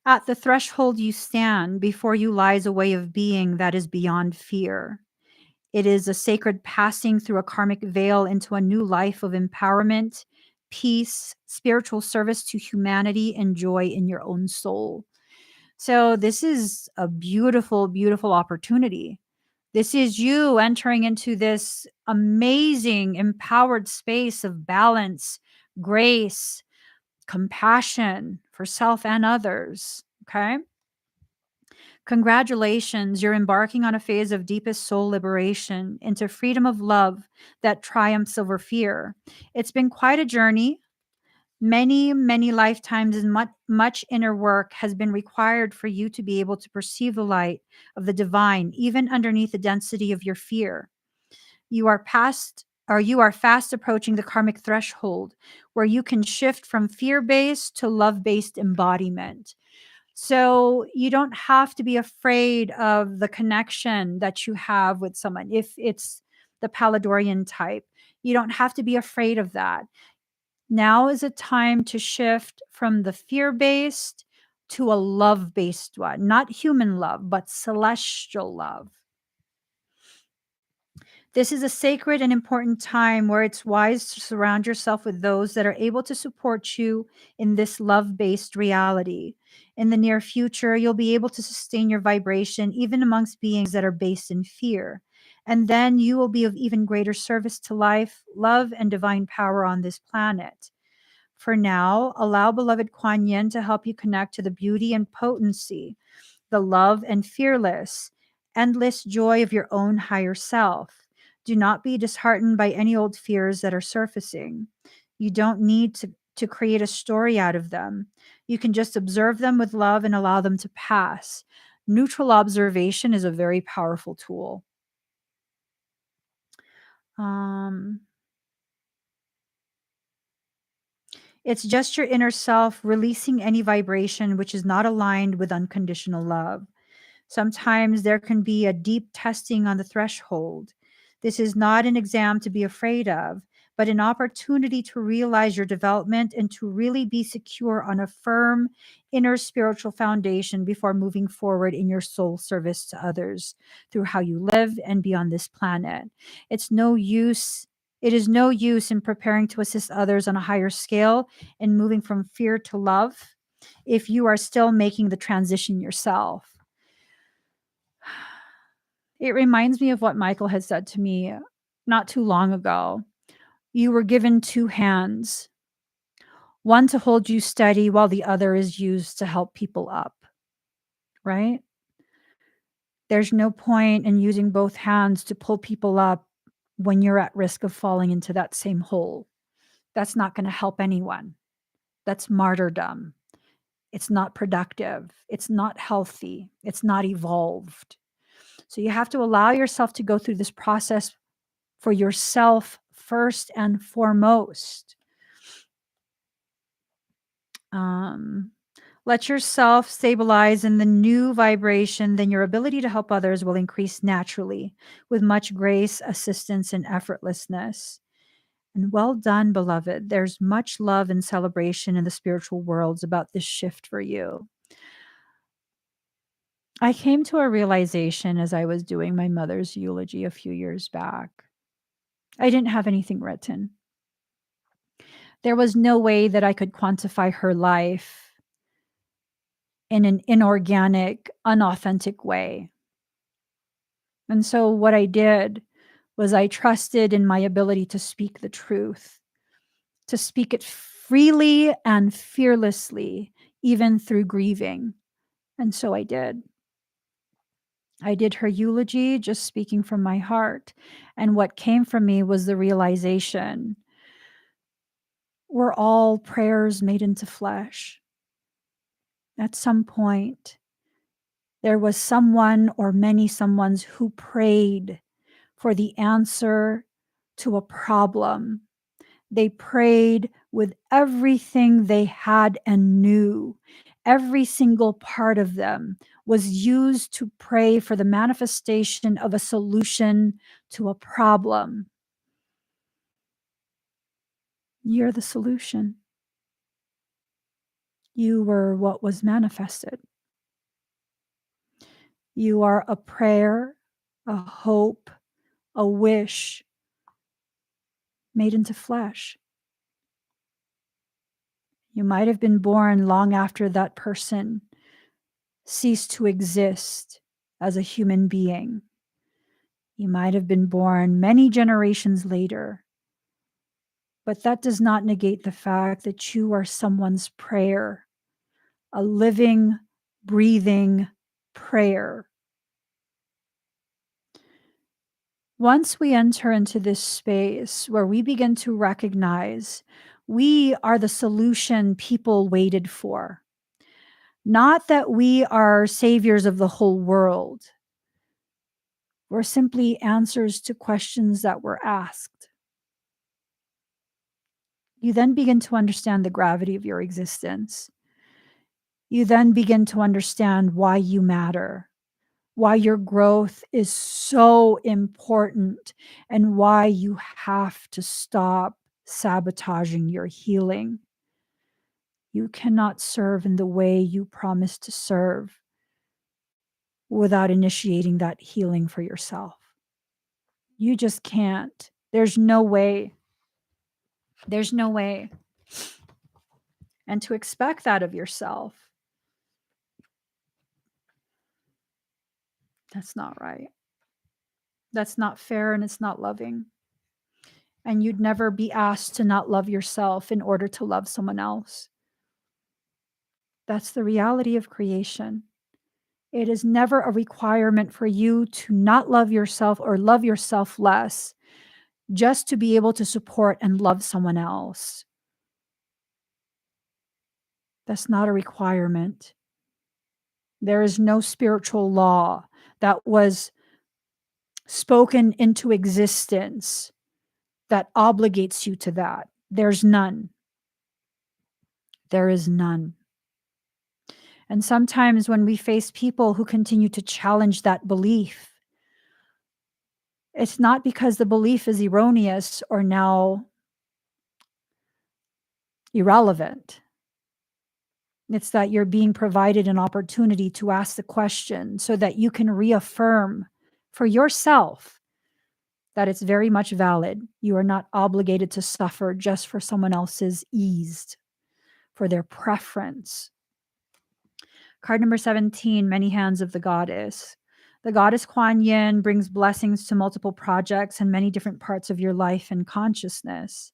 S1: At the threshold you stand, before you lies a way of being that is beyond fear. It is a sacred passing through a karmic veil into a new life of empowerment, peace, spiritual service to humanity, and joy in your own soul. So this is a beautiful, beautiful opportunity. This is you entering into this amazing, empowered space of balance, grace, compassion for self and others. Okay. Congratulations, you're embarking on a phase of deepest soul liberation into freedom of love that triumphs over fear. It's been quite a journey. Many, many lifetimes and much inner work has been required for you to be able to perceive the light of the divine, even underneath the density of your fear. You are fast approaching the karmic threshold where you can shift from fear-based to love-based embodiment. So you don't have to be afraid of the connection that you have with someone. If it's the Paladorian type, you don't have to be afraid of that. Now is a time to shift from the fear-based to a love-based one, not human love, but celestial love. This is a sacred and important time where it's wise to surround yourself with those that are able to support you in this love-based reality. In the near future, you'll be able to sustain your vibration even amongst beings that are based in fear. And then you will be of even greater service to life, love, and divine power on this planet. For now, allow beloved Kuan Yin to help you connect to the beauty and potency, the love and fearless, endless joy of your own higher self. Do not be disheartened by any old fears that are surfacing. You don't need to create a story out of them. You can just observe them with love and allow them to pass. Neutral observation is a very powerful tool. It's just your inner self releasing any vibration which is not aligned with unconditional love. Sometimes there can be a deep testing on the threshold. This is not an exam to be afraid of, but an opportunity to realize your development and to really be secure on a firm inner spiritual foundation before moving forward in your soul service to others through how you live and be on this planet. It's no use. It is no use in preparing to assist others on a higher scale and moving from fear to love if you are still making the transition yourself. It reminds me of what Michael had said to me not too long ago. You were given two hands, one to hold you steady while the other is used to help people up, right? There's no point in using both hands to pull people up when you're at risk of falling into that same hole. That's not going to help anyone. That's martyrdom. It's not productive. It's not healthy. It's not evolved. So you have to allow yourself to go through this process for yourself first and foremost. Let yourself stabilize in the new vibration, then your ability to help others will increase naturally with much grace, assistance, and effortlessness. And well done, beloved. There's much love and celebration in the spiritual worlds about this shift for you. I came to a realization as I was doing my mother's eulogy a few years back. I didn't have anything written. There was no way that I could quantify her life in an inorganic, unauthentic way. And so what I did was I trusted in my ability to speak the truth, to speak it freely and fearlessly, even through grieving. And so I did. I did her eulogy, just speaking from my heart. And what came from me was the realization we're all prayers made into flesh. At some point, there was someone or many someones who prayed for the answer to a problem. They prayed with everything they had and knew. Every single part of them was used to pray for the manifestation of a solution to a problem. You're the solution. You were what was manifested. You are a prayer, a hope, a wish made into flesh. You might have been born long after that person ceased to exist as a human being. You might have been born many generations later, but that does not negate the fact that you are someone's prayer, a living, breathing prayer. Once we enter into this space where we begin to recognize we are the solution people waited for, not that we are saviors of the whole world, we're simply answers to questions that were asked. You then begin to understand the gravity of your existence. You then begin to understand why you matter, why your growth is so important, and why you have to stop sabotaging your healing. You cannot serve in the way you promised to serve without initiating that healing for yourself. You just can't. There's no way. There's no way. And to expect that of yourself, that's not right. That's not fair and it's not loving. And you'd never be asked to not love yourself in order to love someone else. That's the reality of creation. It is never a requirement for you to not love yourself or love yourself less just to be able to support and love someone else. That's not a requirement. There is no spiritual law that was spoken into existence that obligates you to that. There's none. There is none. And sometimes when we face people who continue to challenge that belief, it's not because the belief is erroneous or now irrelevant. It's that you're being provided an opportunity to ask the question so that you can reaffirm for yourself that it's very much valid. You are not obligated to suffer just for someone else's ease, for their preference. Card number 17, Many Hands of the Goddess. The goddess Kuan Yin brings blessings to multiple projects and many different parts of your life and consciousness.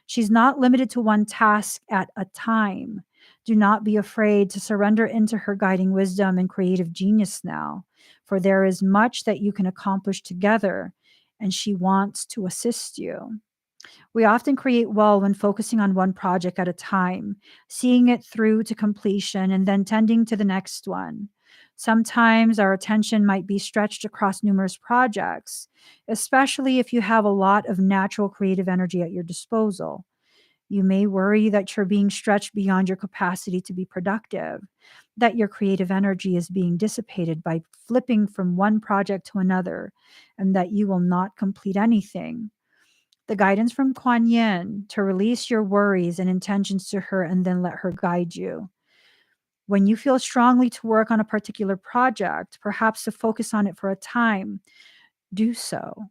S1: She's not limited to one task at a time. Do not be afraid to surrender into her guiding wisdom and creative genius now, for there is much that you can accomplish together, and she wants to assist you. We often create well when focusing on one project at a time, seeing it through to completion, and then tending to the next one. Sometimes our attention might be stretched across numerous projects, especially if you have a lot of natural creative energy at your disposal. You may worry that you're being stretched beyond your capacity to be productive, that your creative energy is being dissipated by flipping from one project to another, and that you will not complete anything. The guidance from Kuan Yin to release your worries and intentions to her and then let her guide you. When you feel strongly to work on a particular project, perhaps to focus on it for a time, do so.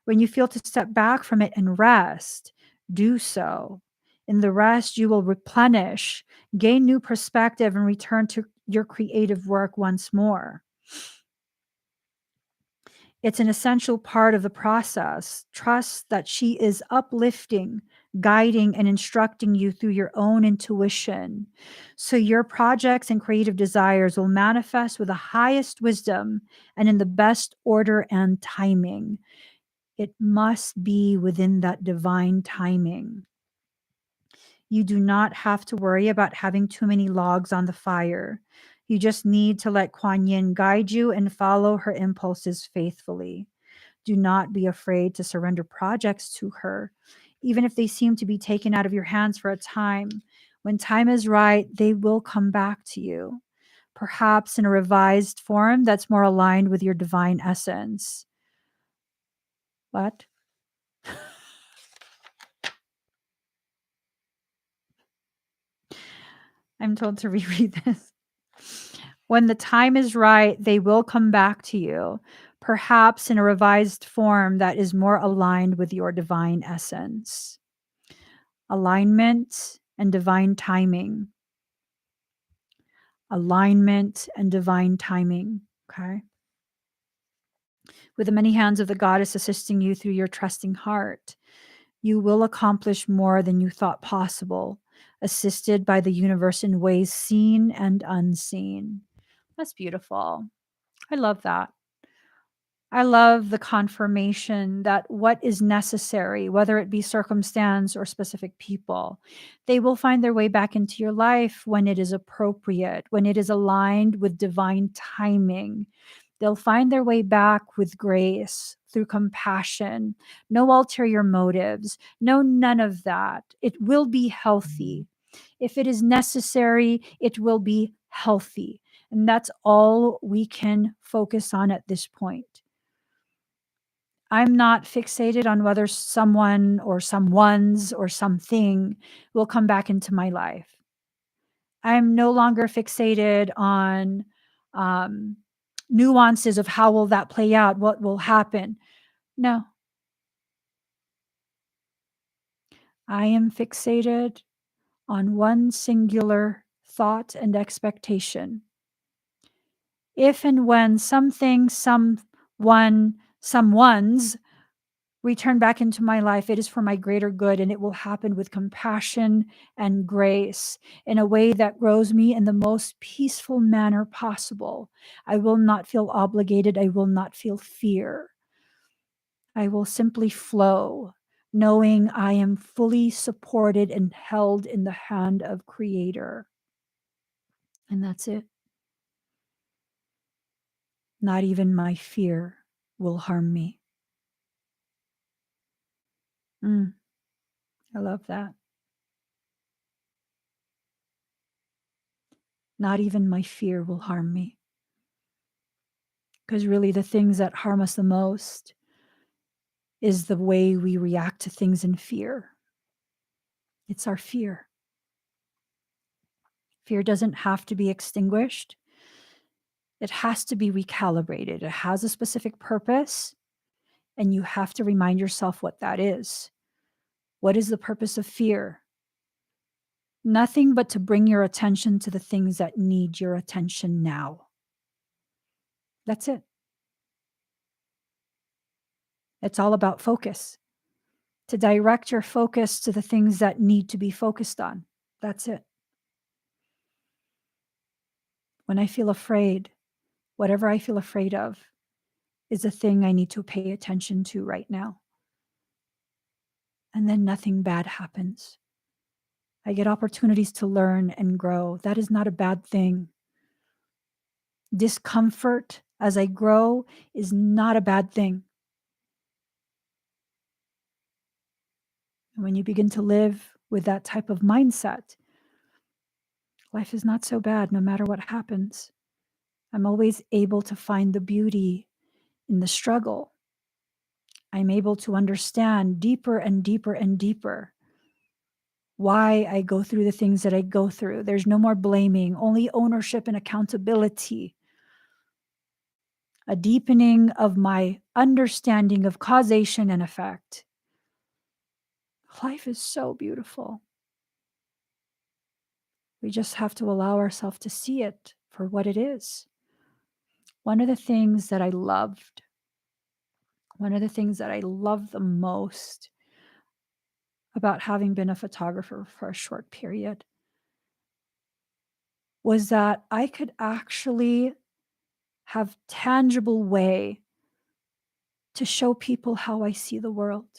S1: When you feel to step back from it and rest, do so. In the rest, you will replenish, gain new perspective, and return to your creative work once more. It's an essential part of the process. Trust that she is uplifting, guiding, and instructing you through your own intuition. So your projects and creative desires will manifest with the highest wisdom and in the best order and timing. It must be within that divine timing. You do not have to worry about having too many logs on the fire. You just need to let Kuan Yin guide you and follow her impulses faithfully. Do not be afraid to surrender projects to her, even if they seem to be taken out of your hands for a time. When time is right, they will come back to you, perhaps in a revised form that's more aligned with your divine essence. What? I'm told to reread this. When the time is right, they will come back to you, perhaps in a revised form that is more aligned with your divine essence. Alignment and divine timing. Alignment and divine timing. Okay. With the many hands of the goddess assisting you through your trusting heart, you will accomplish more than you thought possible, assisted by the universe in ways seen and unseen. That's beautiful. I love that. I love the confirmation that what is necessary, whether it be circumstance or specific people, they will find their way back into your life when it is appropriate, when it is aligned with divine timing. They'll find their way back with grace, through compassion, no ulterior motives, no, none of that. It will be healthy. If it is necessary, it will be healthy. And that's all we can focus on at this point. I'm not fixated on whether someone or someone's or something will come back into my life. I'm no longer fixated on um, nuances of how will that play out, what will happen. No, I am fixated on one singular thought and expectation. If and when something, someone, someone's return back into my life, it is for my greater good, and it will happen with compassion and grace in a way that grows me in the most peaceful manner possible. I will not feel obligated. I will not feel fear. I will simply flow, knowing I am fully supported and held in the hand of Creator. And that's it. Not even my fear will harm me. I love that. Not even my fear will harm me. Because really, the things that harm us the most is the way we react to things in fear. It's our fear. Fear doesn't have to be extinguished. It has to be recalibrated. It has a specific purpose, and you have to remind yourself what that is. What is the purpose of fear? Nothing but to bring your attention to the things that need your attention now. That's it. It's all about focus. To direct your focus to the things that need to be focused on. That's it. When I feel afraid, whatever I feel afraid of is a thing I need to pay attention to right now. And then nothing bad happens. I get opportunities to learn and grow. That is not a bad thing. Discomfort as I grow is not a bad thing. And when you begin to live with that type of mindset, life is not so bad no matter what happens. I'm always able to find the beauty in the struggle. I'm able to understand deeper and deeper and deeper why I go through the things that I go through. There's no more blaming, only ownership and accountability. A deepening of my understanding of causation and effect. Life is so beautiful. We just have to allow ourselves to see it for what it is. One of the things that I loved the most about having been a photographer for a short period was that I could actually have tangible way to show people how I see the world.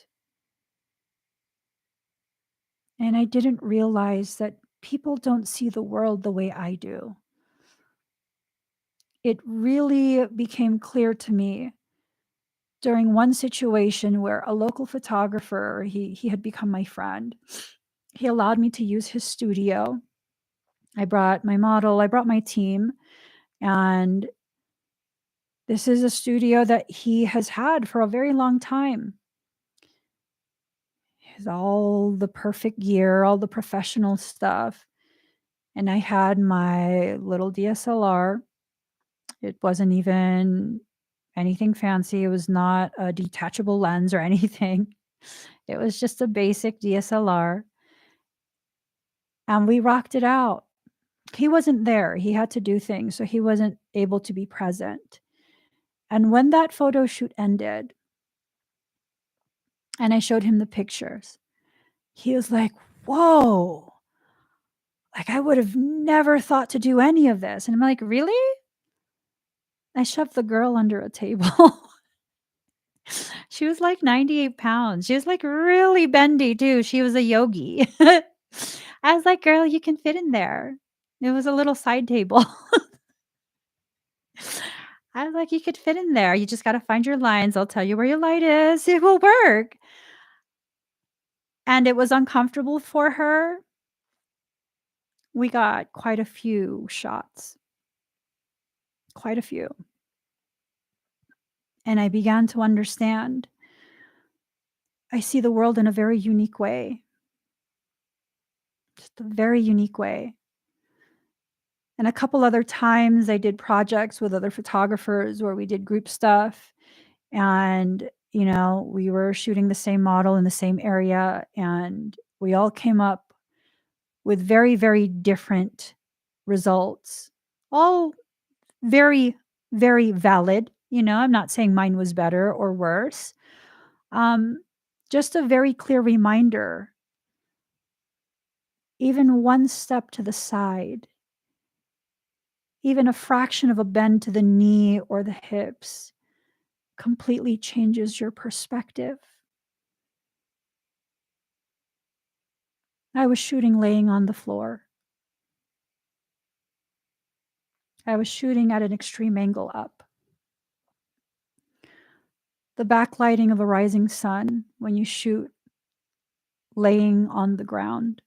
S1: And I didn't realize that people don't see the world the way I do. It really became clear to me during one situation where a local photographer, he had become my friend. He allowed me to use his studio. I brought my model, I brought my team, and this is a studio that he has had for a very long time. He has all the perfect gear, all the professional stuff. And I had my little DSLR. It wasn't even anything fancy. It was not a detachable lens or anything. It was just a basic DSLR. And we rocked it out. He wasn't there. He had to do things, so he wasn't able to be present. And when that photo shoot ended, and I showed him the pictures, he was like, "Whoa, like I would have never thought to do any of this." And I'm like, "Really?" I shoved the girl under a table. She was like 98 pounds. She was like really bendy too. She was a yogi. I was like, "Girl, you can fit in there." It was a little side table. I was like, "You could fit in there. You just gotta find your lines. I'll tell you where your light is. It will work." And it was uncomfortable for her. We got quite a few shots. Quite a few. And I began to understand. I see the world in a very unique way. Just a very unique way. And a couple other times I did projects with other photographers where we did group stuff. And, we were shooting the same model in the same area. And we all came up with very, very different results. All very, very valid. I'm not saying mine was better or worse. Just a very clear reminder, even one step to the side, even a fraction of a bend to the knee or the hips completely changes your perspective. I was shooting laying on the floor. I was shooting at an extreme angle up. The backlighting of a rising sun when you shoot laying on the ground,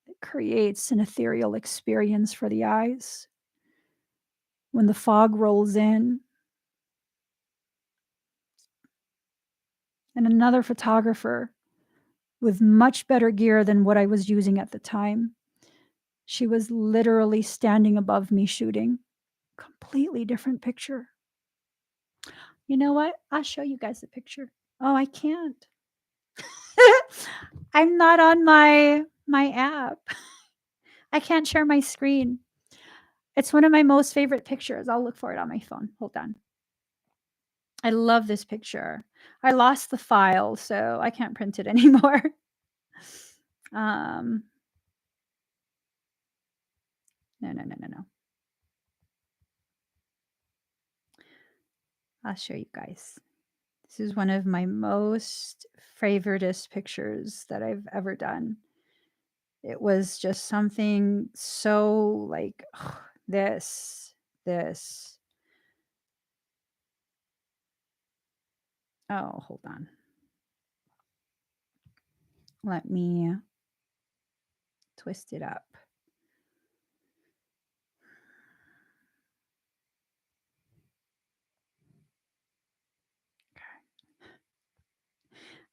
S1: it creates an ethereal experience for the eyes. When the fog rolls in, and another photographer with much better gear than what I was using at the time. She was literally standing above me shooting. Completely different picture. You know what? I'll show you guys the picture. Oh, I can't. I'm not on my app. I can't share my screen. It's one of my most favorite pictures. I'll look for it on my phone. Hold on. I love this picture. I lost the file, so I can't print it anymore. No. I'll show you guys. This is one of my most favoritist pictures that I've ever done. It was just something so like this. Oh, hold on. Let me twist it up.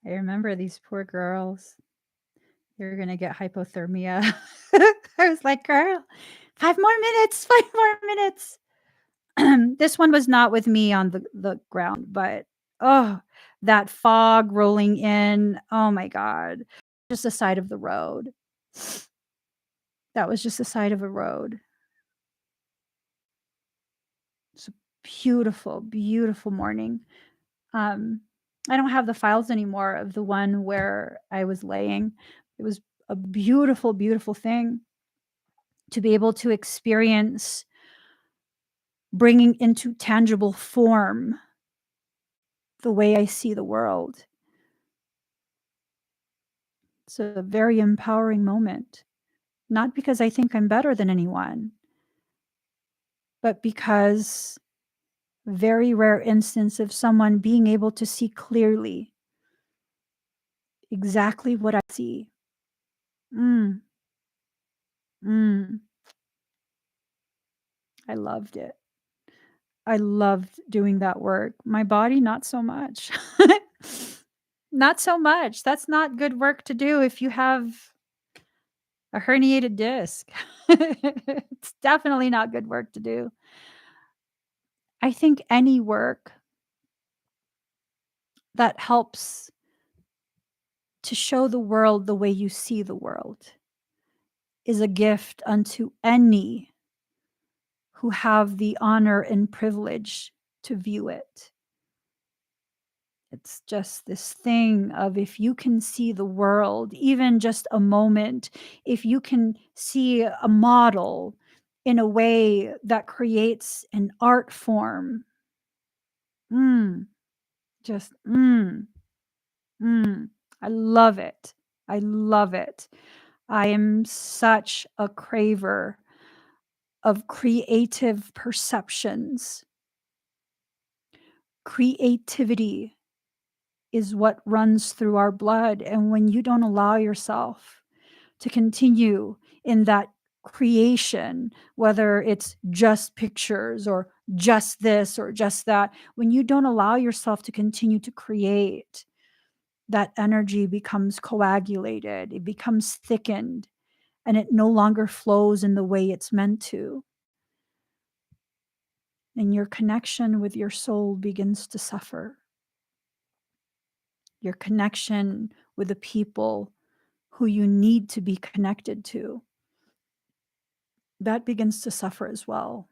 S1: I remember these poor girls. They're going to get hypothermia. I was like, girl, 5 more minutes, 5 more minutes. This one was not with me on the ground, but oh, that fog rolling in. Oh my God. Just the side of the road. That was just the side of a road. It's a beautiful, beautiful morning. I don't have the files anymore of the one where I was laying. It was a beautiful, beautiful thing to be able to experience bringing into tangible form the way I see the world. It's a very empowering moment, not because I think I'm better than anyone, but because very rare instance of someone being able to see clearly exactly what I see. I loved it. I loved doing that work. My body, not so much. Not so much. That's not good work to do if you have a herniated disc. It's definitely not good work to do. I think any work that helps to show the world the way you see the world is a gift unto any who have the honor and privilege to view it. It's just this thing of if you can see the world, even just a moment, if you can see a model in a way that creates an art form, just, I love it. I love it. I am such a craver of creative perceptions. Creativity is what runs through our blood. And when you don't allow yourself to continue in that creation, whether it's just pictures or just this or just that, when you don't allow yourself to continue to create, that energy becomes coagulated, it becomes thickened, and it no longer flows in the way it's meant to. And your connection with your soul begins to suffer. Your connection with the people who you need to be connected to, that begins to suffer as well.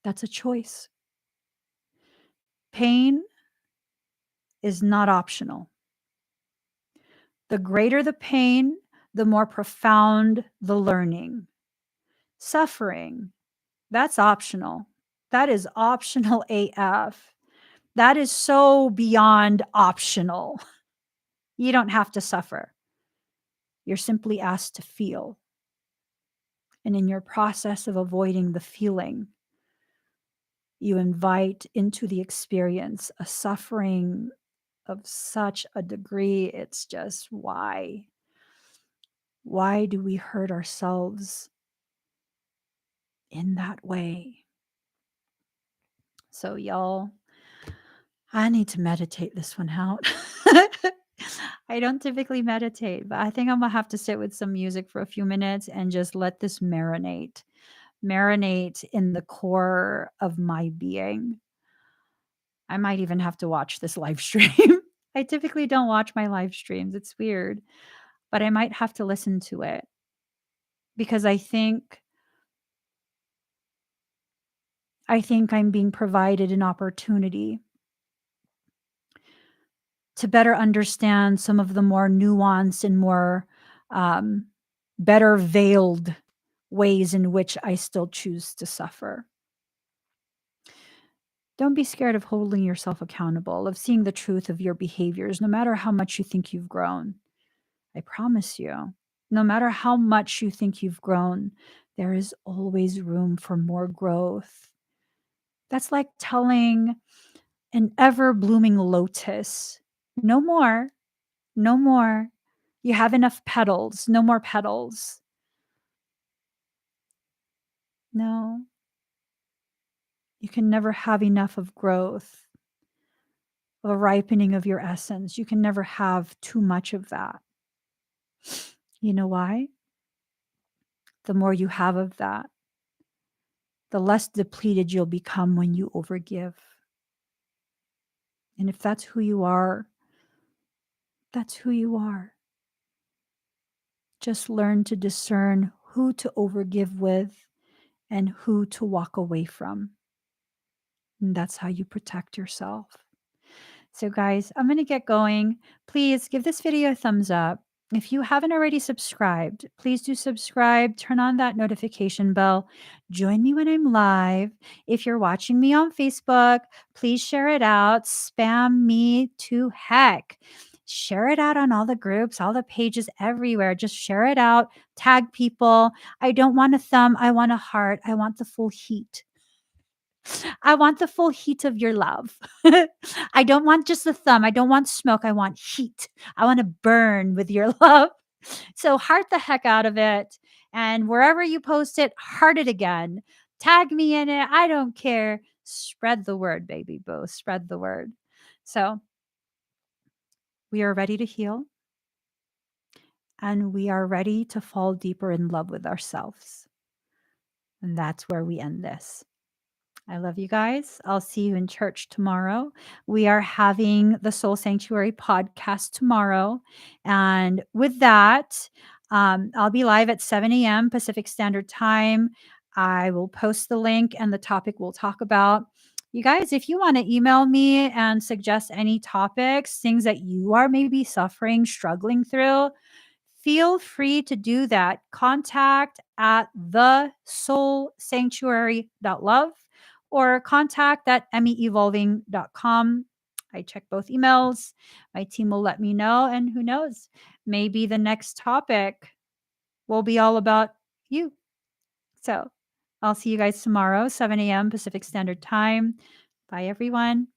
S1: That's a choice. Pain is not optional. The greater the pain, the more profound the learning. Suffering, that's optional. That is optional AF. That is so beyond optional. You don't have to suffer. You're simply asked to feel. And in your process of avoiding the feeling, you invite into the experience a suffering of such a degree. It's just why? Why do we hurt ourselves in that way? So, y'all, I need to meditate this one out. I don't typically meditate, but I think I'm gonna have to sit with some music for a few minutes and just let this marinate in the core of my being. I might even have to watch this live stream. I typically don't watch my live streams. It's weird, but I might have to listen to it because I think I'm being provided an opportunity to better understand some of the more nuanced and more um, better veiled ways in which I still choose to suffer. Don't be scared of holding yourself accountable, of seeing the truth of your behaviors, no matter how much you think you've grown. I promise you, no matter how much you think you've grown, there is always room for more growth. That's like telling an ever blooming lotus, no more, no more. You have enough petals, no more petals. No, you can never have enough of growth, of a ripening of your essence. You can never have too much of that. You know why? The more you have of that, the less depleted you'll become when you overgive. And if that's who you are, that's who you are. Just learn to discern who to overgive with and who to walk away from. And that's how you protect yourself. So, guys, I'm going to get going. Please give this video a thumbs up. If you haven't already subscribed, please do subscribe. Turn on that notification bell. Join me when I'm live. If you're watching me on Facebook, please share it out. Spam me to heck. Share it out on all the groups, all the pages, everywhere. Just share it out. Tag people. I don't want a thumb. I want a heart. I want the full heat. I want the full heat of your love. I don't want just the thumb. I don't want smoke. I want heat. I want to burn with your love. So heart the heck out of it. And wherever you post it, heart it again. Tag me in it. I don't care. Spread the word, baby boo. Spread the word. So we are ready to heal and we are ready to fall deeper in love with ourselves. And that's where we end this. I love you guys. I'll see you in church tomorrow. We are having the Soul Sanctuary podcast tomorrow. And with that, I'll be live at 7 a.m. Pacific Standard Time. I will post the link and the topic we'll talk about. You guys, if you want to email me and suggest any topics, things that you are maybe suffering, struggling through, feel free to do that. Contact at thesoulsanctuary.love or contact at emmyevolving.com. I check both emails. My team will let me know. And who knows, maybe the next topic will be all about you. So I'll see you guys tomorrow, 7 a.m. Pacific Standard Time. Bye, everyone.